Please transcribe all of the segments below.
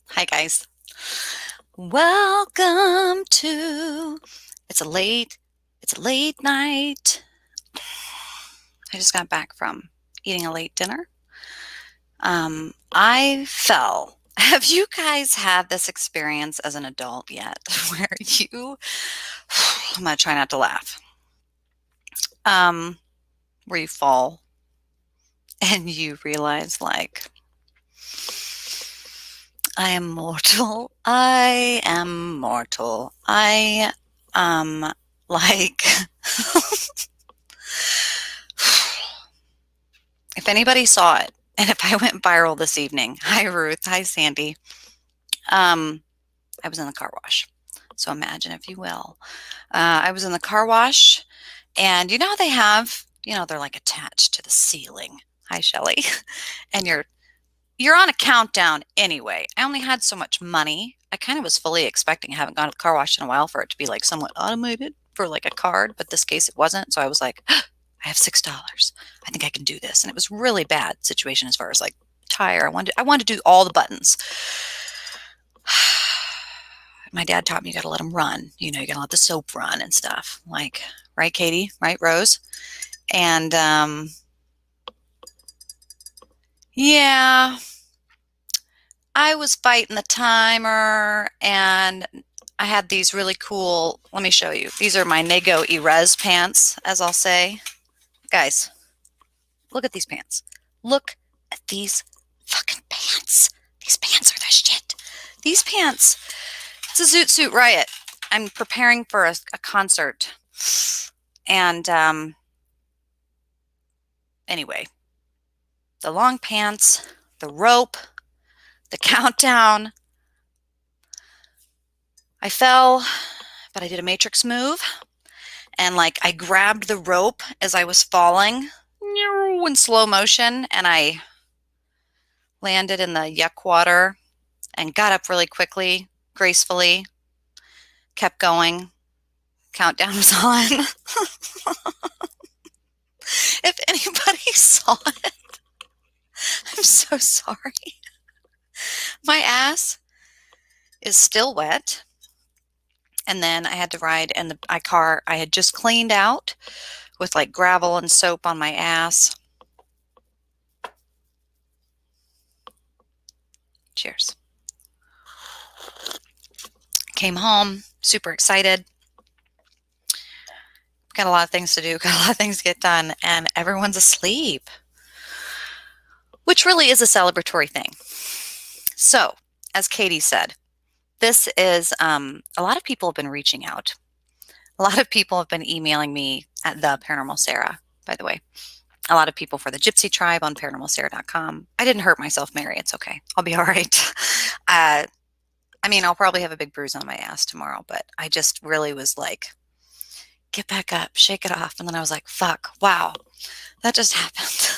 Hi guys. Welcome to it's a late night. I just got back from eating a late dinner. I fell. Have you guys had this experience as an adult yet where I'm gonna try not to laugh. Um, where you fall and you realize like I am mortal. I am mortal. I like if anybody saw it, and if I went viral this evening, hi Ruth, hi Sandy. Um, I was in the car wash. So imagine if you will. I was in the car wash, and you know how they have, they're like attached to the ceiling. Hi Shelly. And you're on a countdown anyway. I only had so much money. I kind of was fully expecting, I haven't gone to the car wash in a while, for it to be like somewhat automated for like a card, but this case it wasn't. So I was like, I have $6. I think I can do this. And it was really bad situation as far as like tire. I wanted to do all the buttons. My dad taught me you got to let them run. You got to let the soap run and stuff. Like, right, Katie? Right, Rose? And yeah, I was fighting the timer, and I had these really cool, let me show you. These are my Nego Erez pants, as I'll say. Guys, look at these pants. Look at these fucking pants. These pants are the shit. These pants. It's a Zoot Suit Riot. I'm preparing for a concert. And anyway, the long pants, the rope, the countdown. I fell, but I did a matrix move. And like I grabbed the rope as I was falling in slow motion, and I landed in the yuck water and got up really quickly, gracefully, kept going. Countdown was on. If anybody saw it, I'm so sorry. My ass is still wet. And then I had to ride in the car I had just cleaned out with like gravel and soap on my ass. Cheers. Came home, super excited. Got a lot of things to do, got a lot of things to get done, and everyone's asleep, which really is a celebratory thing. So, as Katie said, this is a lot of people have been reaching out. A lot of people have been emailing me at the Paranormal Sarah, by the way. A lot of people for the Gypsy Tribe on paranormalsarah.com. I didn't hurt myself, Mary. It's okay. I'll be all right. I'll probably have a big bruise on my ass tomorrow, but I just really was like, get back up, shake it off. And then I was like, fuck, wow, that just happened.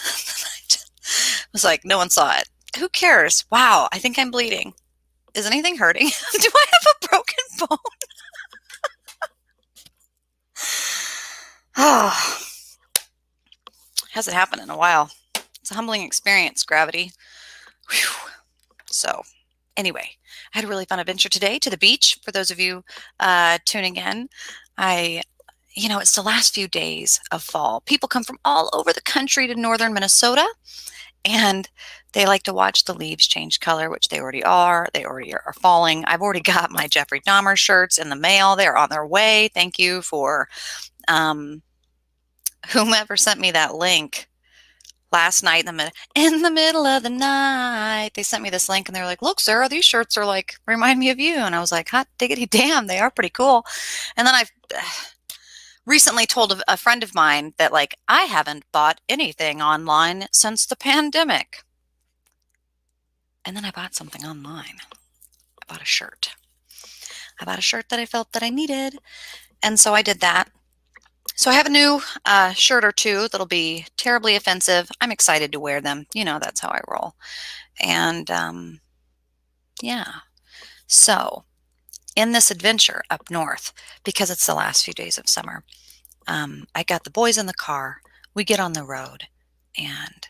I was like, no one saw it. Who cares? Wow, I think I'm bleeding. Is anything hurting? Do I have a broken bone? Oh, hasn't happened in a while. It's a humbling experience, gravity. Whew. So, anyway, I had a really fun adventure today to the beach. For those of you tuning in, it's the last few days of fall. People come from all over the country to northern Minnesota, and they like to watch the leaves change color, which they already are. They already are falling. I've already got my Jeffrey Dahmer shirts in the mail. They're on their way. Thank you for whomever sent me that link last night in the middle of the night. They sent me this link and they're like, look, Sarah, these shirts are like, remind me of you. And I was like, hot diggity damn, they are pretty cool. And then I've recently told a friend of mine that like, I haven't bought anything online since the pandemic. And then I bought something online. I bought a shirt. I bought a shirt that I felt that I needed. And so I did that. So I have a new shirt or two that'll be terribly offensive. I'm excited to wear them. That's how I roll. And yeah. So in this adventure up north, because it's the last few days of summer, I got the boys in the car. We get on the road, and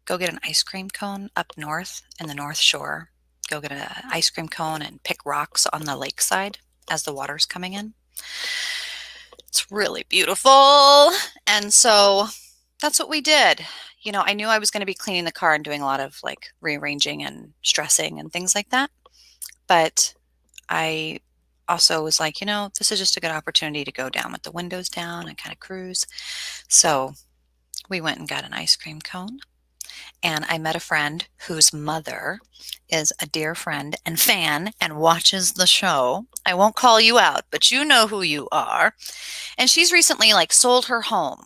go get an ice cream cone up north in the North Shore. Go get an ice cream cone and pick rocks on the lakeside as the water's coming in. It's really beautiful. And so that's what we did. You know, I knew I was going to be cleaning the car and doing a lot of like rearranging and stressing and things like that. But I also was like, you know, this is just a good opportunity to go down with the windows down and kind of cruise. So we went and got an ice cream cone. And I met a friend whose mother is a dear friend and fan and watches the show. I won't call you out, but you know who you are. And she's recently like sold her home,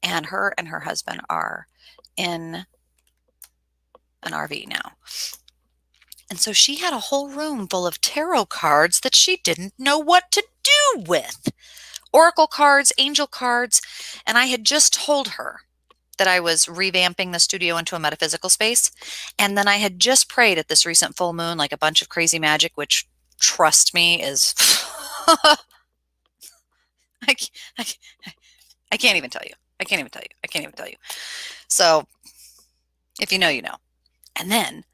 and her husband are in an RV now. And so she had a whole room full of tarot cards that she didn't know what to do with. Oracle cards, angel cards, and I had just told her that I was revamping the studio into a metaphysical space. And then I had just prayed at this recent full moon, like a bunch of crazy magic, which, trust me, is I, I, I can't even tell you. I can't even tell you. I can't even tell you. So if you know, you know. And then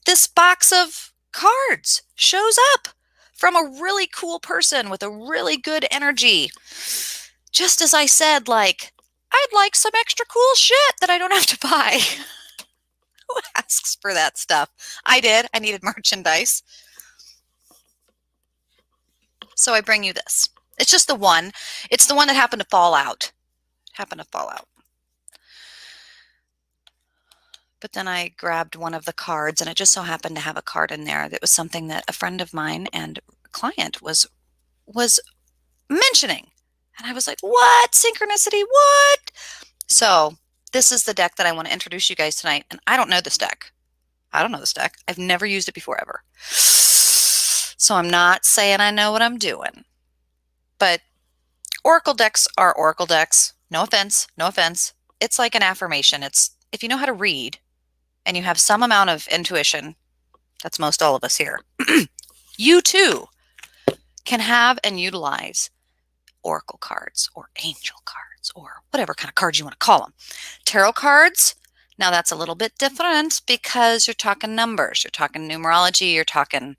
this box of cards shows up from a really cool person with a really good energy. Just as I said, like, I'd like some extra cool shit that I don't have to buy. Who asks for that stuff? I did. I needed merchandise. So I bring you this. It's just the one. It's the one that happened to fall out. But then I grabbed one of the cards, and it just so happened to have a card in there that was something that a friend of mine and client was mentioning. And I was like, what? Synchronicity? What? So this is the deck that I want to introduce you guys tonight. And I don't know this deck. I've never used it before ever. So I'm not saying I know what I'm doing. But Oracle decks are Oracle decks. No offense. No offense. It's like an affirmation. It's if you know how to read and you have some amount of intuition, that's most all of us here, you too can have and utilize Oracle cards or angel cards or whatever kind of cards you want to call them. Tarot cards, now that's a little bit different because you're talking numbers, you're talking numerology, you're talking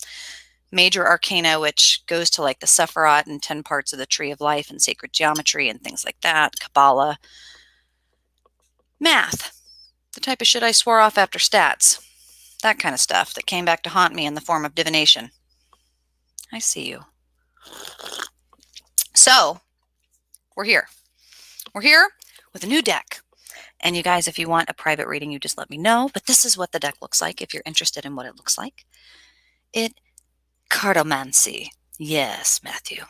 major arcana, which goes to like the Sephiroth and 10 parts of the tree of life and sacred geometry and things like that, Kabbalah. Math, the type of shit I swore off after stats, that kind of stuff that came back to haunt me in the form of divination. I see you. So we're here. We're here with a new deck. And you guys, if you want a private reading, you just let me know. But this is what the deck looks like if you're interested in what it looks like. Cartomancy. Yes, Matthew.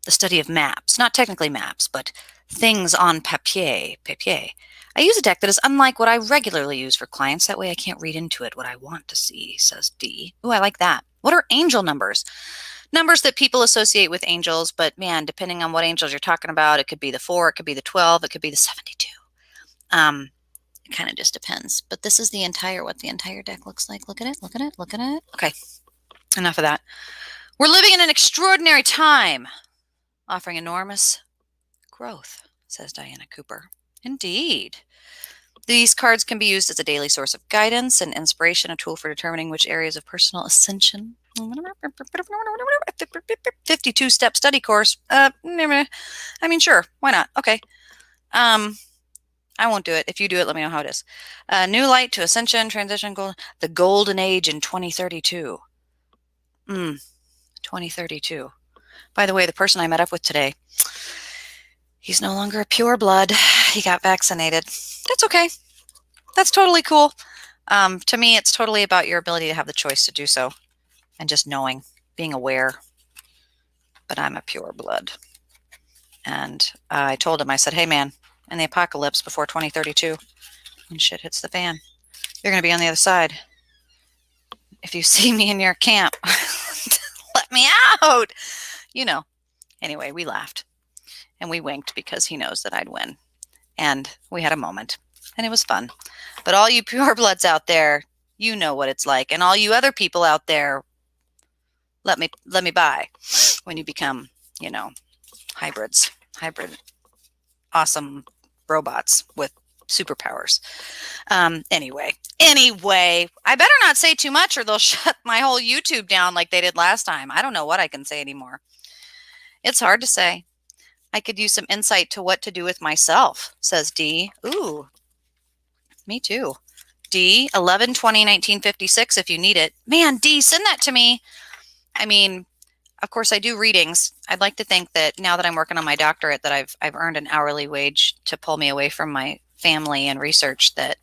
The study of maps. Not technically maps, but things on papier. I use a deck that is unlike what I regularly use for clients. That way I can't read into it what I want to see, says D. Ooh, I like that. What are angel numbers? Numbers that people associate with angels, but man, depending on what angels you're talking about, it could be the 4, it could be the 12, it could be the 72. It kind of just depends. But this is what the entire deck looks like. Look at it, look at it, look at it. Okay, enough of that. We're living in an extraordinary time, offering enormous growth, says Diana Cooper. Indeed. These cards can be used as a daily source of guidance and inspiration, a tool for determining which areas of personal ascension. 52-step study course. I mean, sure, why not? Okay. I won't do it. If you do it, let me know how it is. New light to ascension, transition, the golden age in 2032. 2032. By the way, the person I met up with today, he's no longer a pure blood. He got vaccinated. That's okay. That's totally cool. To me, it's totally about your ability to have the choice to do so and just knowing, being aware. But I'm a pure blood. And I told him, I said, hey, man, in the apocalypse before 2032, when shit hits the fan, you're going to be on the other side. If you see me in your camp, let me out. You know. Anyway, we laughed and we winked because he knows that I'd win. And we had a moment and it was fun. But all you pure bloods out there, you know what it's like. And all you other people out there, let me by when you become, hybrid awesome robots with superpowers. Anyway, I better not say too much or they'll shut my whole YouTube down like they did last time. I don't know what I can say anymore. It's hard to say. I could use some insight to what to do with myself, says D. Ooh, me too. D, 11/20/1956 if you need it. Man, D, send that to me. I mean, of course I do readings. I'd like to think that now that I'm working on my doctorate that I've earned an hourly wage to pull me away from my family and research, that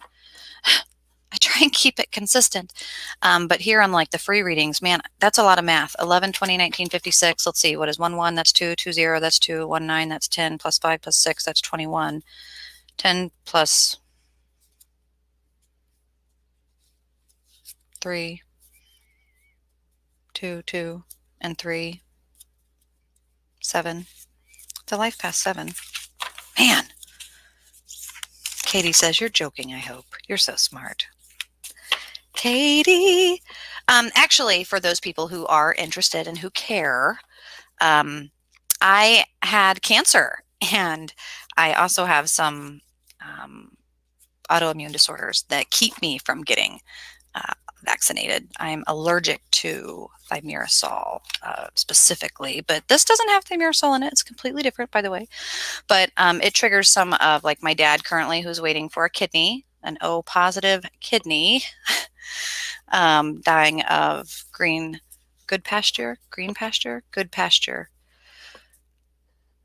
I try and keep it consistent. But here on like the free readings, man, that's a lot of math. 11/20/1956. Let's see, what is 1 1? That's 2, 2 0, that's 2, 1 9, that's 10, plus 5 plus 6, that's 21. 10 plus 3, 2, 2, and 3, 7. It's a life past 7. Man. Katie says, you're joking, I hope. You're so smart. Katie. Actually, for those people who are interested and who care, I had cancer, and I also have some autoimmune disorders that keep me from getting vaccinated. I'm allergic to thimerosal specifically, but this doesn't have thimerosal in it. It's completely different, by the way. But it triggers some of, like my dad currently, who's waiting for a kidney, an O positive kidney, dying of green pasture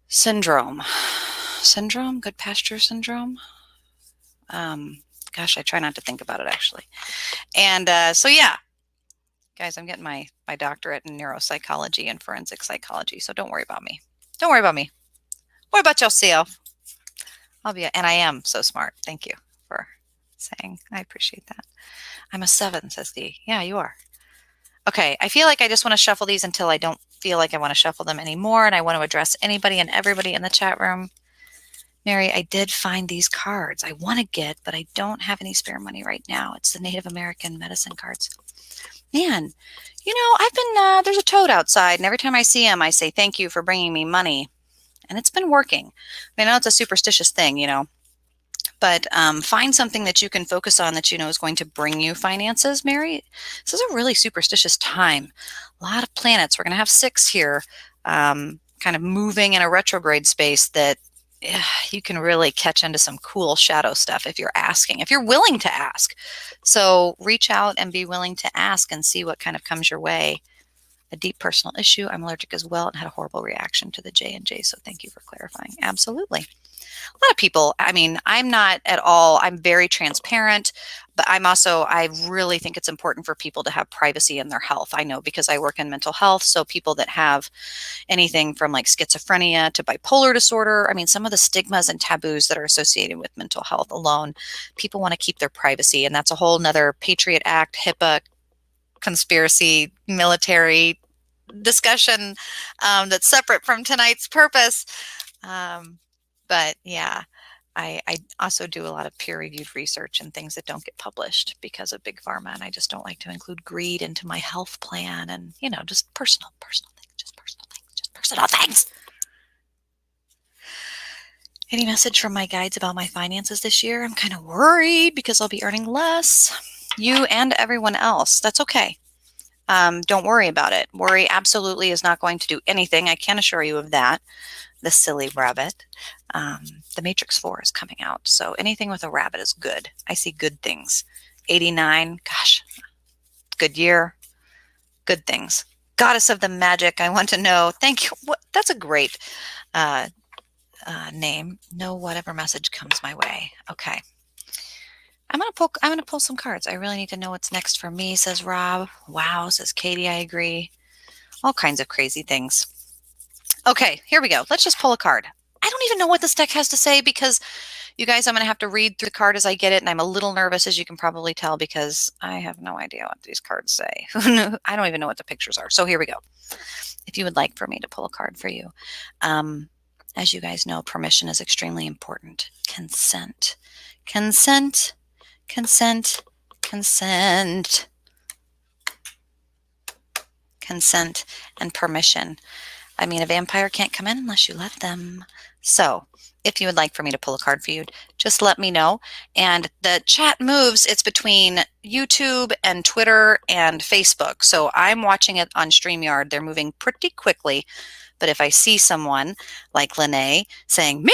syndrome. Good pasture syndrome. Gosh, I try not to think about it actually. And so yeah, guys, I'm getting my doctorate in neuropsychology and forensic psychology. So don't worry about me. Don't worry about me. Worry about yourself. And I am so smart. Thank you for saying. I appreciate that. I'm a 7, says D. Yeah, you are. Okay, I feel like I just want to shuffle these until I don't feel like I want to shuffle them anymore, and I want to address anybody and everybody in the chat room. Mary, I did find these cards I want to get, but I don't have any spare money right now. It's the Native American medicine cards. Man, you know, I've been, there's a toad outside, and every time I see him, I say, thank you for bringing me money. And it's been working. I know it's a superstitious thing, you know, but find something that you can focus on that you know is going to bring you finances, Mary. This is a really superstitious time. A lot of planets. We're going to have 6 here, kind of moving in a retrograde space that you can really catch into some cool shadow stuff if you're asking, if you're willing to ask. So reach out and be willing to ask and see what kind of comes your way. A deep personal issue. I'm allergic as well and had a horrible reaction to the J&J. So thank you for clarifying. Absolutely. A lot of people, I mean, I'm not at all, I'm very transparent, but I really think it's important for people to have privacy in their health. I know because I work in mental health. So people that have anything from like schizophrenia to bipolar disorder, I mean, some of the stigmas and taboos that are associated with mental health alone, people want to keep their privacy. And that's a whole nother Patriot Act, HIPAA, conspiracy, military discussion that's separate from tonight's purpose. But yeah, I also do a lot of peer-reviewed research and things that don't get published because of big pharma, and I just don't like to include greed into my health plan, and you know, just personal things. Any message from my guides about my finances this year? I'm kind of worried because I'll be earning less. You and everyone else. That's okay. Don't worry about it. Worry absolutely is not going to do anything. I can assure you of that. The silly rabbit. The Matrix 4 is coming out. So anything with a rabbit is good. I see good things. 89. Gosh. Good year. Good things. Goddess of the Magic. I want to know. Thank you. That's a great name. Know whatever message comes my way. Okay. I'm gonna pull some cards. I really need to know what's next for me, says Rob. Wow, says Katie, I agree. All kinds of crazy things. Okay, here we go. Let's just pull a card. I don't even know what this deck has to say because, you guys, I'm going to have to read through the card as I get it, and I'm a little nervous, as you can probably tell, because I have no idea what these cards say. I don't even know what the pictures are. So here we go. If you would like for me to pull a card for you. As you guys know, permission is extremely important. Consent. Consent. Consent. Consent. Consent and permission. I mean, a vampire can't come in unless you let them. So if you would like for me to pull a card for you, just let me know. And the chat moves, it's between YouTube and Twitter and Facebook. So I'm watching it on StreamYard. They're moving pretty quickly. But if I see someone like Lene saying, me,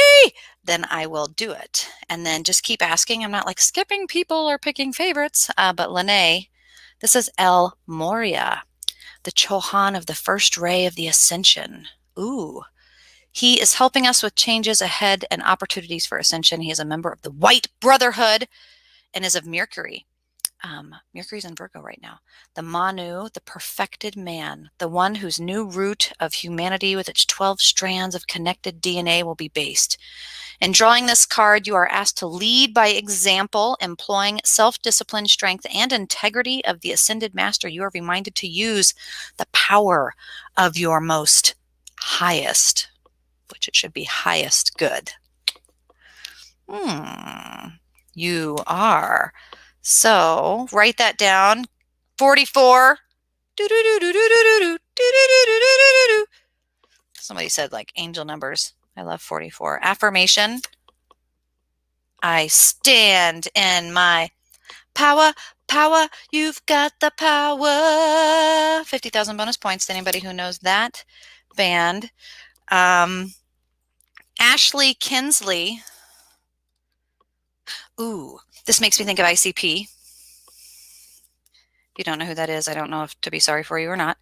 then I will do it. And then just keep asking. I'm not like skipping people or picking favorites. But Lene, this is El Moria, the Chohan of the first ray of the ascension. Ooh. He is helping us with changes ahead and opportunities for ascension. He is a member of the White Brotherhood and is of Mercury. Mercury's in Virgo right now. The Manu, the perfected man, the one whose new root of humanity with its 12 strands of connected DNA will be based. In drawing this card, you are asked to lead by example, employing self-discipline, strength, and integrity of the ascended master. You are reminded to use the power of your most highest, which it should be highest good. You are. So write that down. 44. Somebody said like angel numbers. I love 44. Affirmation. I stand in my power. Power. You've got the power. 50,000 bonus points to anybody who knows that band. Ashley Kinsley. Ooh, this makes me think of ICP. If you don't know who that is, I don't know if to be sorry for you or not.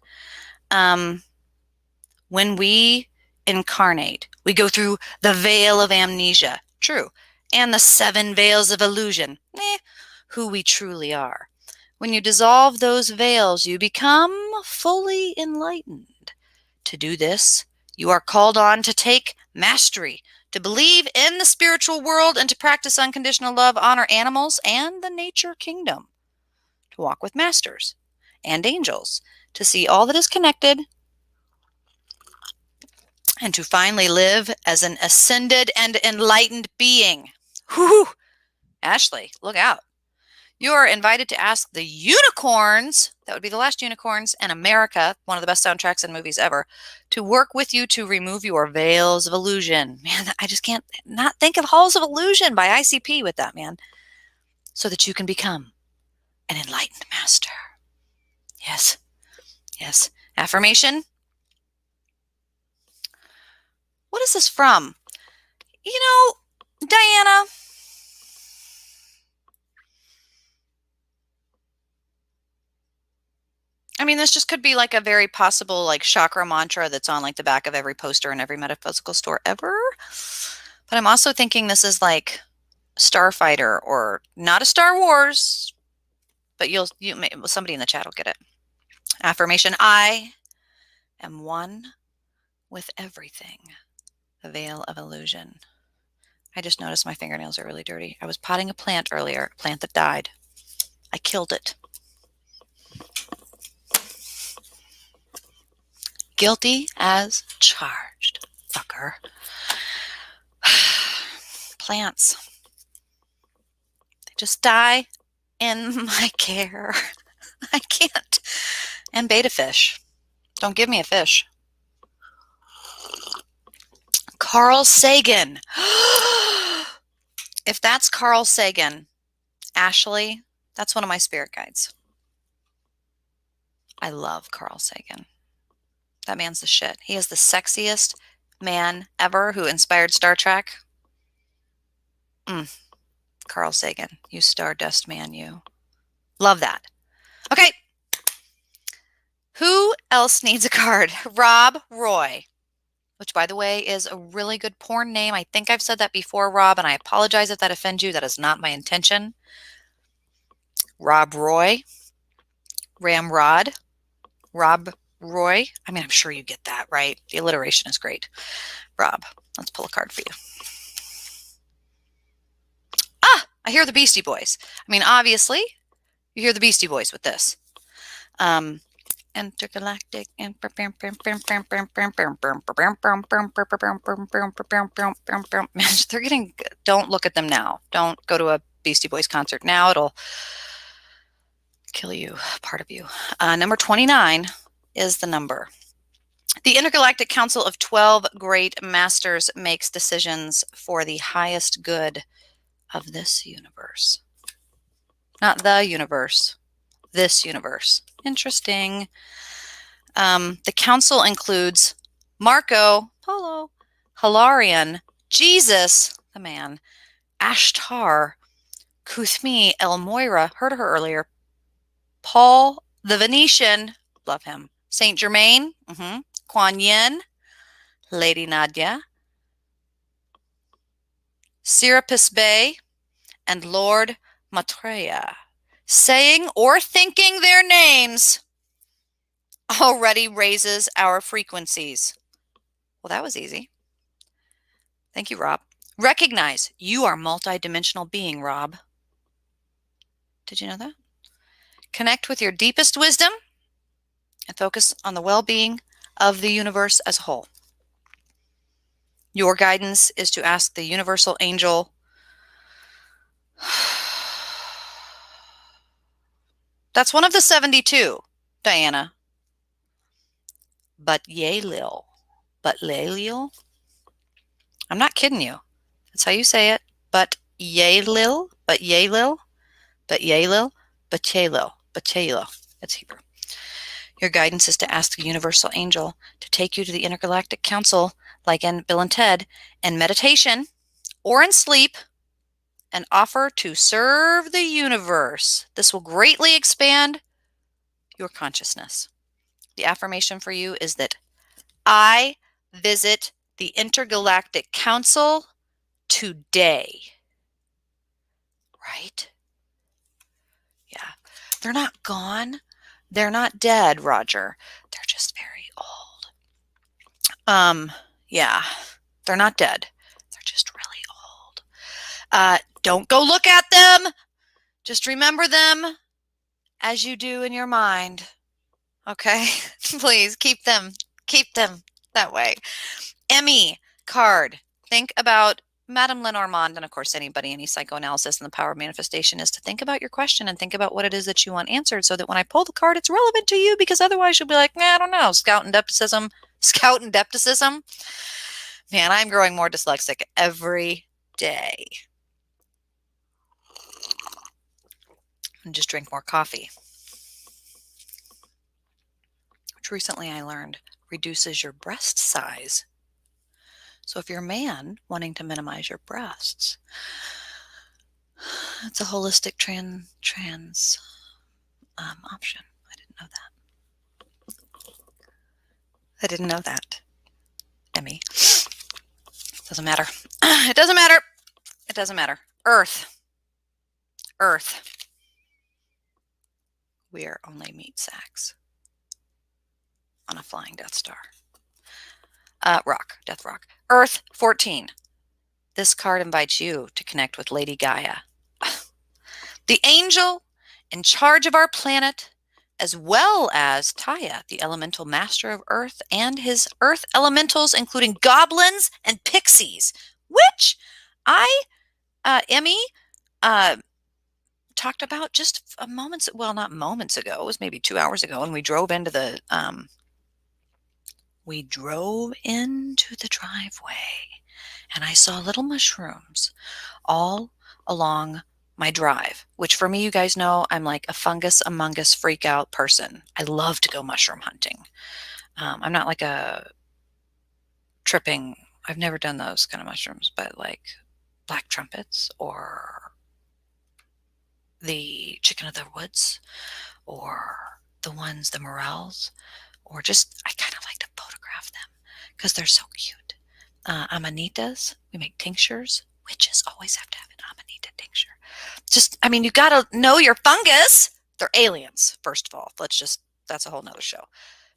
When we incarnate, we go through the veil of amnesia, true, and the 7 veils of illusion, who we truly are. When you dissolve those veils, you become fully enlightened. To do this, you are called on to take mastery, to believe in the spiritual world, and to practice unconditional love, honor animals, and the nature kingdom. To walk with masters and angels, to see all that is connected, and to finally live as an ascended and enlightened being. Whew! Ashley, look out. You are invited to ask the unicorns, that would be the last unicorns in America, one of the best soundtracks and movies ever, to work with you to remove your veils of illusion. Man, I just can't not think of Halls of Illusion by ICP with that, man. So that you can become an enlightened master. Yes. Yes. Affirmation. What is this from? You know, Diana, I mean, this just could be like a very possible like chakra mantra that's on like the back of every poster in every metaphysical store ever. But I'm also thinking this is like Starfighter or not a Star Wars, but somebody in the chat will get it. Affirmation. I am one with everything. The veil of illusion. I just noticed my fingernails are really dirty. I was potting a plant earlier, a plant that died. I killed it. Guilty as charged, fucker. Plants. They just die in my care. I can't. And beta fish. Don't give me a fish. Carl Sagan. If that's Carl Sagan, Ashley, that's one of my spirit guides. I love Carl Sagan. That man's the shit. He is the sexiest man ever who inspired Star Trek. Carl Sagan, you stardust man, you. Love that. Okay. Who else needs a card? Rob Roy, which, by the way, is a really good porn name. I think I've said that before, Rob, and I apologize if that offends you. That is not my intention. Rob Roy. Ramrod. Rob Roy. I mean, I'm sure you get that, right? The alliteration is great. Rob, let's pull a card for you. I hear the Beastie Boys. I mean, obviously, you hear the Beastie Boys with this. Intergalactic and they're getting. Don't look at them now. Don't go to a Beastie Boys concert now. It'll kill you, part of you. Number 29 is the number. The Intergalactic Council of 12 Great Masters makes decisions for the highest good of this universe. Not the universe, this universe. Interesting. The council includes Marco Polo, Hilarion, Jesus, the man, Ashtar, Kuthmi, Elmoira, heard of her earlier, Paul the Venetian, love him, Saint Germain, Kuan Yin, Lady Nadia, Serapis Bey, and Lord Maitreya. Saying or thinking their names already raises our frequencies. Well, that was easy. Thank you, Rob. Recognize you are a multidimensional being, Rob. Did you know that? Connect with your deepest wisdom and focus on the well-being of the universe as a whole. Your guidance is to ask the universal angel, that's one of the 72, Diana. But Yalil. But Lalil? I'm not kidding you. That's how you say it. But Yalil. But Yalil. But Yalil. But Yalil. But Yalil. It's Hebrew. Your guidance is to ask the universal angel to take you to the Intergalactic Council, like in Bill and Ted, in meditation or in sleep, and offer to serve the universe. This will greatly expand your consciousness. The affirmation for you is that I visit the Intergalactic Council today. Right? Yeah. They're not gone. They're not dead, Roger. They're just very old. Yeah. They're not dead. They're just really old. Don't go look at them. Just remember them as you do in your mind. Okay? Please keep them that way. Emmy card. Think about Madame Lenormand, and of course anybody, any psychoanalysis and the power of manifestation is to think about your question and think about what it is that you want answered so that when I pull the card, it's relevant to you, because otherwise you'll be like, I don't know, scout and depticism. Man, I'm growing more dyslexic every day. And just drink more coffee, which recently I learned reduces your breast size. So if you're a man wanting to minimize your breasts, it's a holistic trans option. I didn't know that. Emmy. Doesn't matter. It doesn't matter. It doesn't matter. Earth. We are only meat sacks on a flying Death Star. Death Rock. Earth 14. This card invites you to connect with Lady Gaia, the angel in charge of our planet, as well as Taya, the elemental master of Earth, and his Earth elementals, including goblins and pixies, which Emmy, talked about just not moments ago. It was maybe 2 hours ago, and we drove into the driveway, and I saw little mushrooms all along my drive, which for me, you guys know, I'm like a fungus among us freak out person. I love to go mushroom hunting. I'm not like a tripping, I've never done those kind of mushrooms, but like black trumpets or the chicken of the woods or the morels, or just, I kind of like to photograph them because they're so cute. Amanitas, we make tinctures. Witches always have to have an amanita tincture. You got to know your fungus. They're aliens, first of all. That's a whole nother show.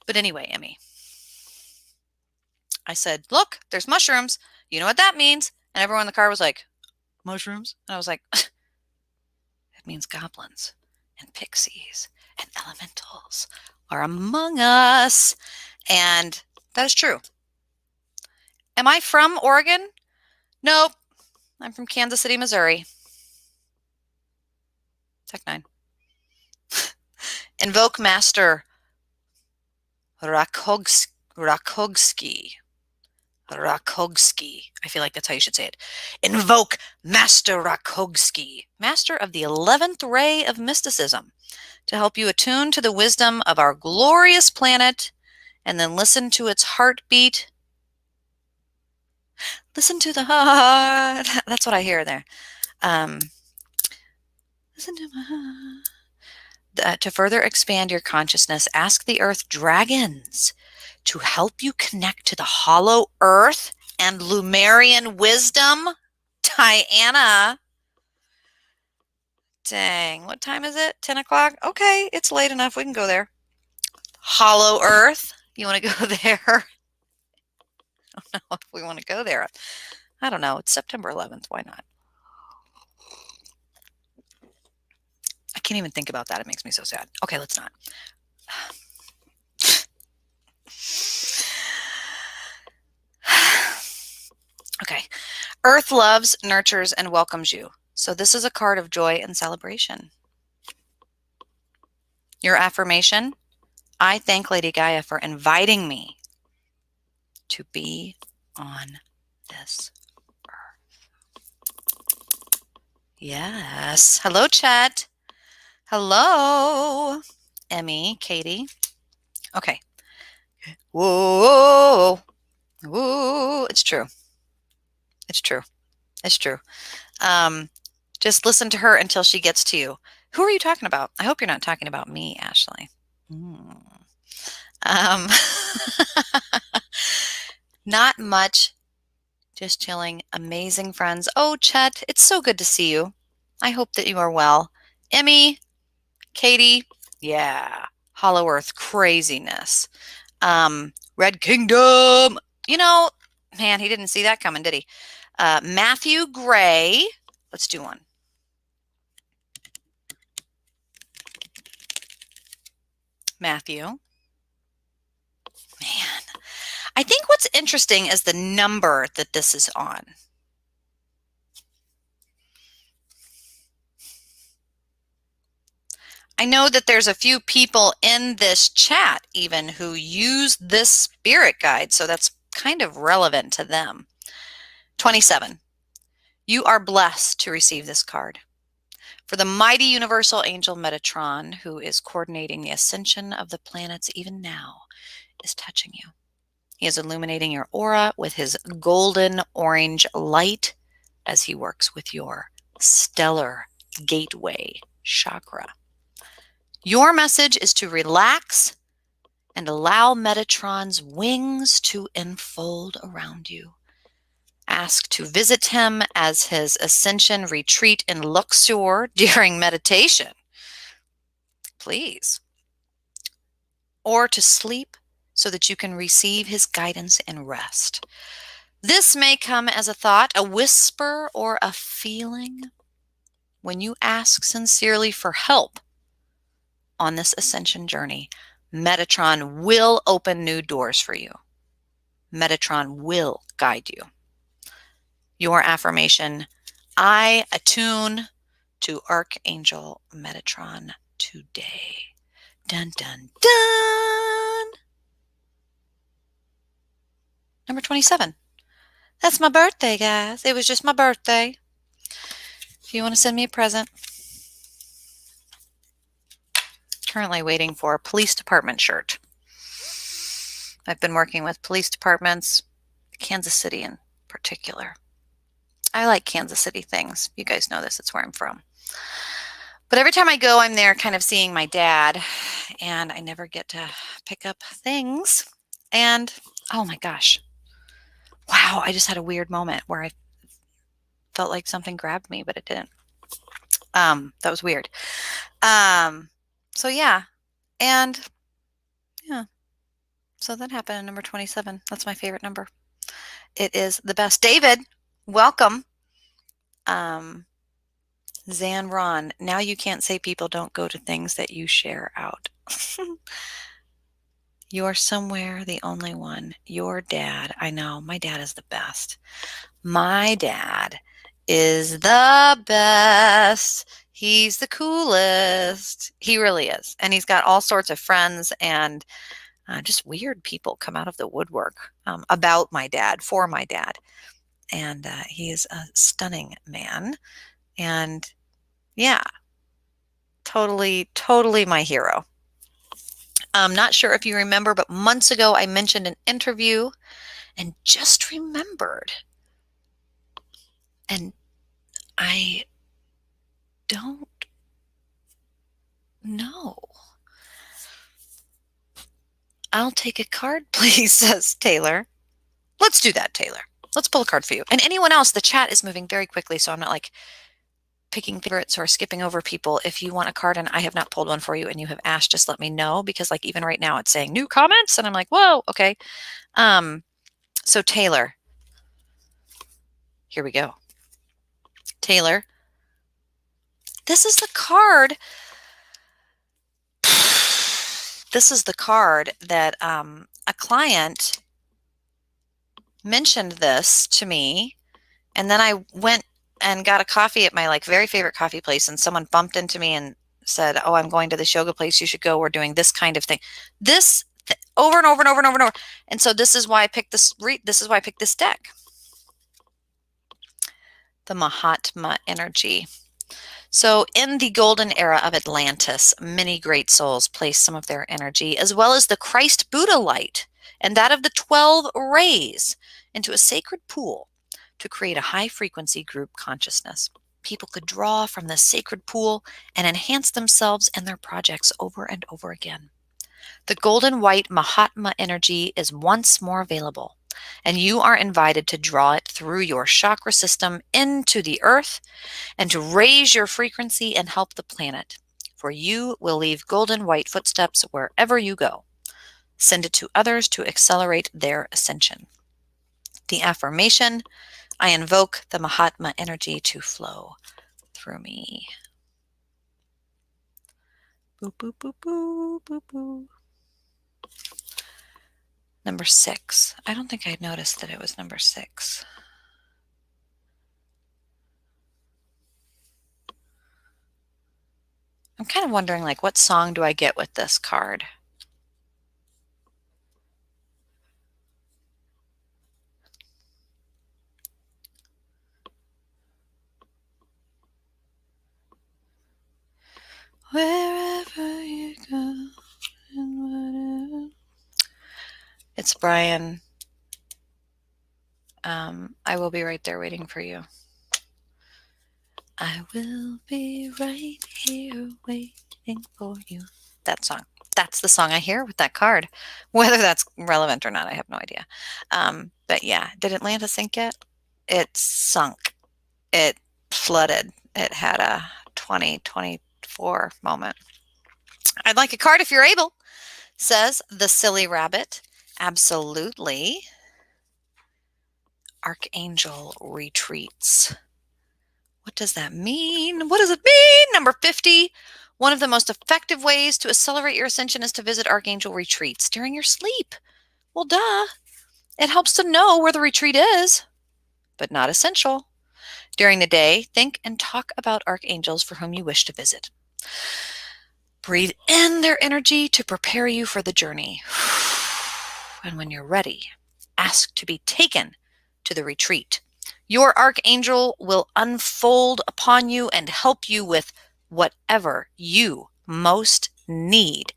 But anyway, Emmy, I said, look, there's mushrooms. You know what that means? And everyone in the car was like, mushrooms? And I was like, it means goblins and pixies and elementals are among us. And that is true. Am I from Oregon? Nope. I'm from Kansas City, Missouri. Tech 9. Invoke Master Rakogski. Rakogski. I feel like that's how you should say it. Invoke Master Rakogski, master of the 11th ray of mysticism, to help you attune to the wisdom of our glorious planet and then listen to its heartbeat. Listen to the heart. That's what I hear there. Um, listen to my heart. To further expand your consciousness, ask the earth dragons to help you connect to the hollow earth and Lumerian wisdom. Diana. Dang, what time is it? 10 o'clock? Okay, it's late enough. We can go there. Hollow earth. You want to go there? I don't know if we want to go there. I don't know. It's September 11th. Why not? I can't even think about that. It makes me so sad. Okay, let's not. Okay. Earth loves, nurtures, and welcomes you. So this is a card of joy and celebration. Your affirmation: I thank Lady Gaia for inviting me to be on this earth. Yes. Hello, chat. Hello, Emmy, Katie. Okay. Whoa. Whoa. It's true. It's true. It's true. Just listen to her until she gets to you. Who are you talking about? I hope you're not talking about me, Ashley. Not much. Just chilling. Amazing friends. Oh, Chet, it's so good to see you. I hope that you are well. Emmy, Katie, yeah. Hollow Earth craziness. Red Kingdom. You know, man, he didn't see that coming, did he? Matthew Gray. Let's do one. Matthew. Man, I think what's interesting is the number that this is on. I know that there's a few people in this chat even who use this spirit guide, so that's kind of relevant to them. 27. You are blessed to receive this card. For the mighty universal angel Metatron, who is coordinating the ascension of the planets even now, is touching you. He is illuminating your aura with his golden orange light as he works with your stellar gateway chakra. Your message is to relax and allow Metatron's wings to enfold around you. Ask to visit him as his ascension retreat in Luxor during meditation, please. Or to sleep so that you can receive his guidance and rest. This may come as a thought, a whisper, or a feeling. When you ask sincerely for help on this ascension journey, Metatron will open new doors for you. Metatron will guide you. Your affirmation: I attune to Archangel Metatron today. Dun, dun, dun. Number 27. That's my birthday, guys. It was just my birthday. If you want to send me a present. Currently waiting for a police department shirt. I've been working with police departments, Kansas City in particular. I like Kansas City things. You guys know this. It's where I'm from. But every time I go, I'm there kind of seeing my dad, and I never get to pick up things. And, oh my gosh. Wow, I just had a weird moment where I felt like something grabbed me, but it didn't. That was weird. So yeah. And yeah. So that happened in number 27. That's my favorite number. It is the best. David, welcome. Zan Ron, now you can't say people don't go to things that you share out. You're somewhere the only one. Your dad, I know, my dad is the best. My dad is the best. He's the coolest. He really is. And he's got all sorts of friends, and Just weird people come out of the woodwork about my dad, for my dad. And he is a stunning man. And yeah, totally, totally my hero. I'm not sure if you remember, but months ago I mentioned an interview and just remembered. And I don't know. I'll take a card, please, says Taylor. Let's do that, Taylor. Let's pull a card for you. And anyone else, the chat is moving very quickly, so I'm not like picking favorites or skipping over people. If you want a card and I have not pulled one for you and you have asked, just let me know, because like even right now it's saying new comments and I'm like, whoa, okay. So Taylor, here we go. Taylor, this is the card. This is the card that a client mentioned this to me, and then I went and got a coffee at my like very favorite coffee place, and someone bumped into me and said, "Oh, I'm going to this yoga place. You should go. We're doing this kind of thing." Over and over and over and over and over. And so this is why I picked this. This is why I picked this deck. The Mahatma energy. So in the golden era of Atlantis, many great souls placed some of their energy, as well as the Christ Buddha light and that of the 12 rays, into a sacred pool to create a high-frequency group consciousness. People could draw from this sacred pool and enhance themselves and their projects over and over again. The golden white Mahatma energy is once more available, and you are invited to draw it through your chakra system into the earth and to raise your frequency and help the planet, for you will leave golden white footsteps wherever you go. Send it to others to accelerate their ascension. The affirmation: I invoke the Mahatma energy to flow through me. Boop, boop, boop, boop, boop, boop. Number 6. I don't think I noticed that it was number 6. I'm kind of wondering, like, what song do I get with this card? Wherever you go and whatever. It's Brian. I will be right there waiting for you. I will be right here waiting for you. That song. That's the song I hear with that card. Whether that's relevant or not, I have no idea. But yeah, did Atlanta sink yet? It sunk. It flooded. It had a 2024 moment. I'd like a card if you're able, says the silly rabbit. Absolutely. Archangel retreats. What does that mean? What does it mean? Number 50. One of the most effective ways to accelerate your ascension is to visit Archangel retreats during your sleep. Well, duh. It helps to know where the retreat is, but not essential. During the day, think and talk about archangels for whom you wish to visit. Breathe in their energy to prepare you for the journey. And when you're ready, ask to be taken to the retreat. Your archangel will unfold upon you and help you with whatever you most need.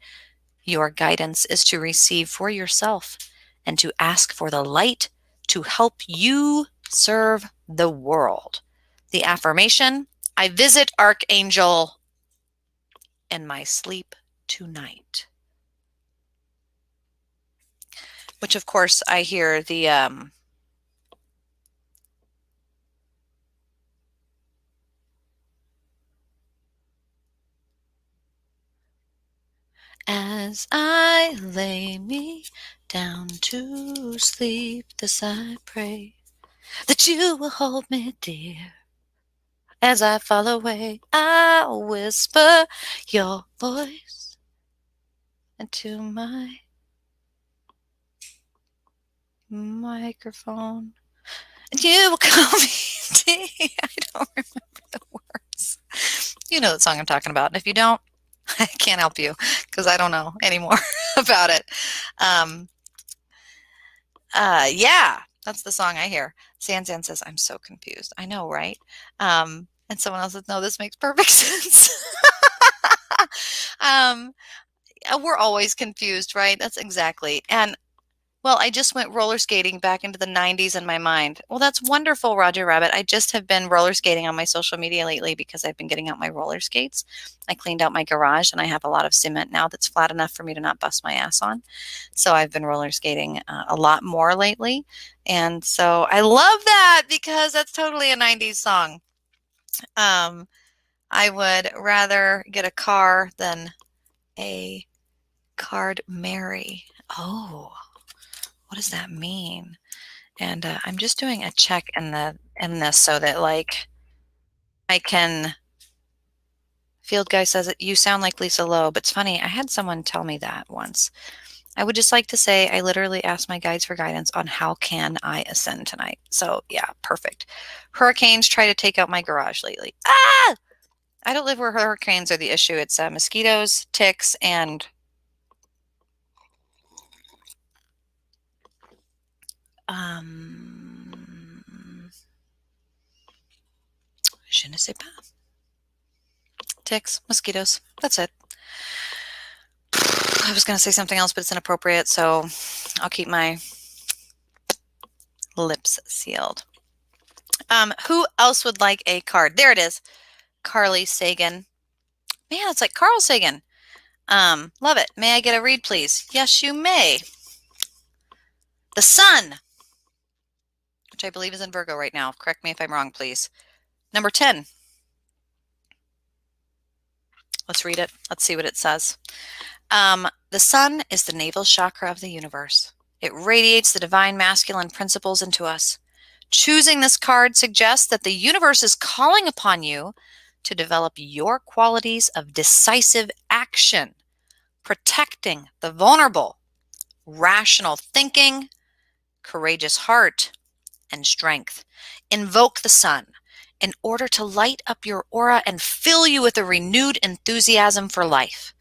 Your guidance is to receive for yourself and to ask for the light to help you serve the world. The affirmation: I visit Archangel in my sleep tonight. Which, of course, I hear the as I lay me down to sleep, this I pray, that you will hold me dear. As I fall away, I'll whisper your voice into my microphone. And you will call me dear. I don't remember the words. You know the song I'm talking about. And if you don't, I can't help you because I don't know anymore. about it. Um, yeah, that's the song I hear. Sansan says, I'm so confused. I know, right? And someone else says, no, this makes perfect sense. um, we're always confused, right? That's exactly. And well, I just went roller skating back into the 90s in my mind. Well, that's wonderful, Roger Rabbit. I just have been roller skating on my social media lately because I've been getting out my roller skates. I cleaned out my garage and I have a lot of cement now that's flat enough for me to not bust my ass on. So I've been roller skating a lot more lately. And so I love that because that's totally a 90s song. Um, I would rather get a car than a card marry. Oh, what does that mean? And I'm just doing a check in this so that like I can. Field guy says that you sound like Lisa Loeb. It's funny. I had someone tell me that once. I would just like to say I literally asked my guides for guidance on how can I ascend tonight. So yeah, perfect. Hurricanes try to take out my garage lately. Ah! I don't live where hurricanes are the issue. It's mosquitoes, ticks, and je ne sais pas. Ticks, mosquitoes. That's it. I was going to say something else, but it's inappropriate, so I'll keep my lips sealed. Who else would like a card? There it is. Carly Sagan. Man, it's like Carl Sagan. Love it. May I get a read, please? Yes, you may. The sun, which I believe is in Virgo right now. Correct me if I'm wrong, please. Number 10. Let's read it. Let's see what it says. The sun is the navel chakra of the universe. It radiates the divine masculine principles into us. Choosing this card suggests that the universe is calling upon you to develop your qualities of decisive action, protecting the vulnerable, rational thinking, courageous heart, and strength. Invoke the sun in order to light up your aura and fill you with a renewed enthusiasm for life.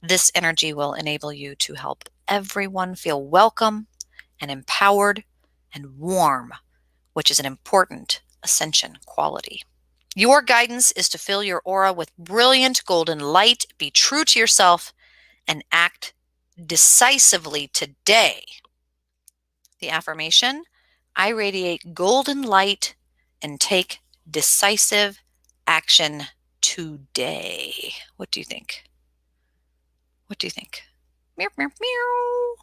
This energy will enable you to help everyone feel welcome and empowered and warm, which is an important ascension quality. Your guidance is to fill your aura with brilliant golden light, be true to yourself, and act decisively today. The affirmation, I radiate golden light and take decisive action today. What do you think? What do you think? Meow, meow, meow.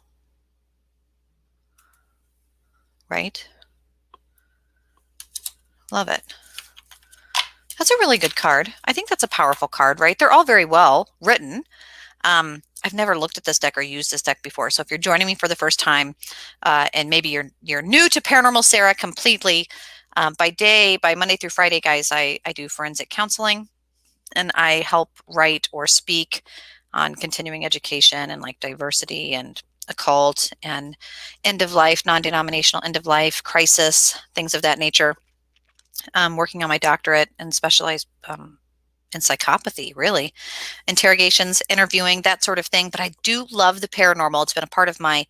Right? Love it. That's a really good card. I think that's a powerful card, right? They're all very well written. I've never looked at this deck or used this deck before. So if you're joining me for the first time, and maybe you're new to Paranormal Sarah completely, by Monday through Friday, guys, I do forensic counseling, and I help write or speak on continuing education and like diversity and occult and end of life, non-denominational end of life, crisis, things of that nature. Working on my doctorate and specialized in psychopathy, really. Interrogations, interviewing, that sort of thing. But I do love the paranormal. It's been a part of my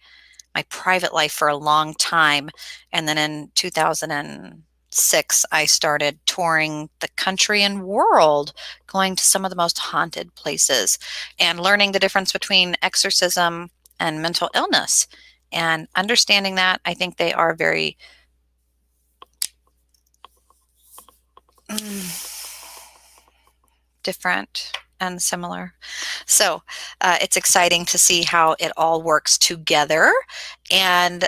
private life for a long time. And then in 2006, I started touring the country and world, going to some of the most haunted places and learning the difference between exorcism and mental illness. And understanding that, I think they are very different and similar. So it's exciting to see how it all works together. And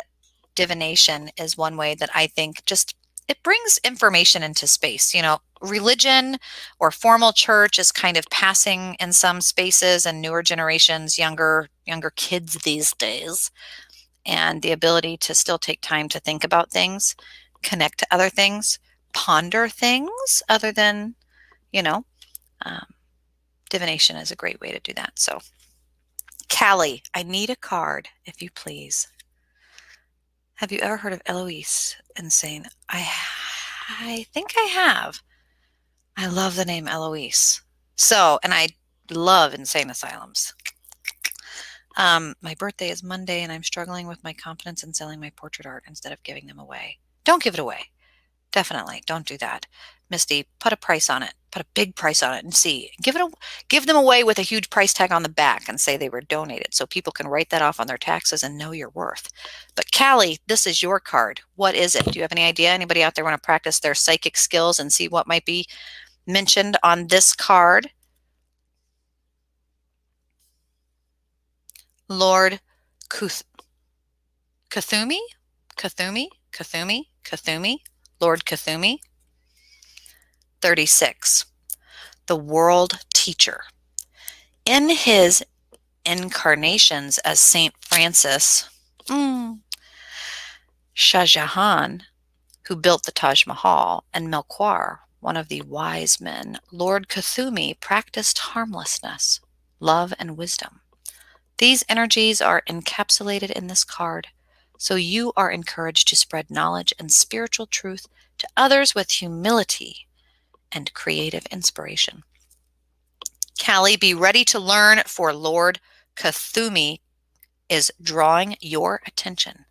divination is one way that I think just it brings information into space. You know, religion or formal church is kind of passing in some spaces, and newer generations, younger kids these days, and the ability to still take time to think about things, connect to other things, ponder things other than, you know, um, divination is a great way to do that. So, Callie, I need a card, if you please. Have you ever heard of Eloise Insane? I think I have. I love the name Eloise. So, and I love insane asylums. My birthday is Monday and I'm struggling with my confidence in selling my portrait art instead of giving them away. Don't give it away. Definitely don't do that. Misty, put a price on it. Put a big price on it and see. Give them away with a huge price tag on the back and say they were donated so people can write that off on their taxes and know your worth. But Callie, this is your card. What is it? Do you have any idea? Anybody out there want to practice their psychic skills and see what might be mentioned on this card? Lord Kuth- Kathumi? Kathumi? Kathumi? Kathumi? Lord Kathumi? 36. The world teacher. In his incarnations as Saint Francis, Shah Jahan, who built the Taj Mahal, and Melchior, one of the wise men, Lord Kathumi practiced harmlessness, love, and wisdom. These energies are encapsulated in this card, so you are encouraged to spread knowledge and spiritual truth to others with humility and creative inspiration. Callie, be ready to learn, for Lord Kathumi is drawing your attention.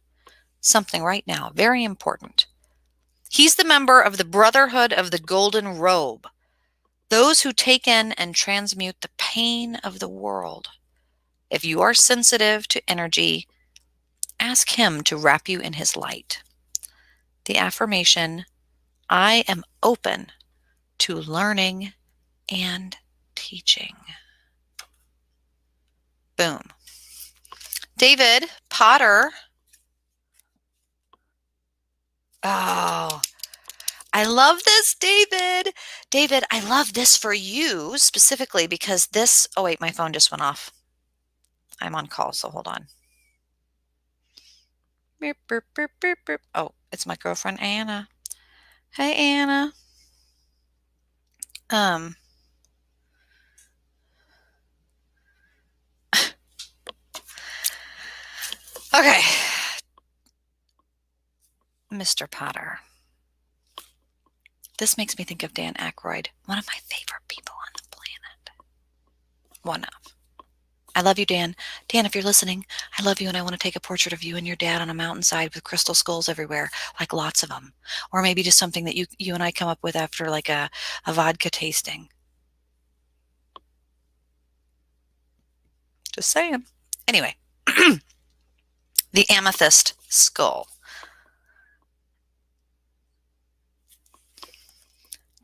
Something right now, very important. He's the member of the Brotherhood of the Golden Robe, those who take in and transmute the pain of the world. If you are sensitive to energy, ask him to wrap you in his light. The affirmation, I am open to learning and teaching. Boom. David Potter. Oh, I love this, David. David, I love this for you specifically because this, oh wait, my phone just went off. I'm on call, so hold on. Beep, beep, beep, beep, beep. Oh, it's my girlfriend, Anna. Hey, Anna. Okay. Mr. Potter. This makes me think of Dan Aykroyd, one of my favorite people on the planet. One of. I love you, Dan. Dan, if you're listening, I love you and I want to take a portrait of you and your dad on a mountainside with crystal skulls everywhere, like lots of them. Or maybe just something that you and I come up with after like a vodka tasting. Just saying. Anyway, the amethyst skull.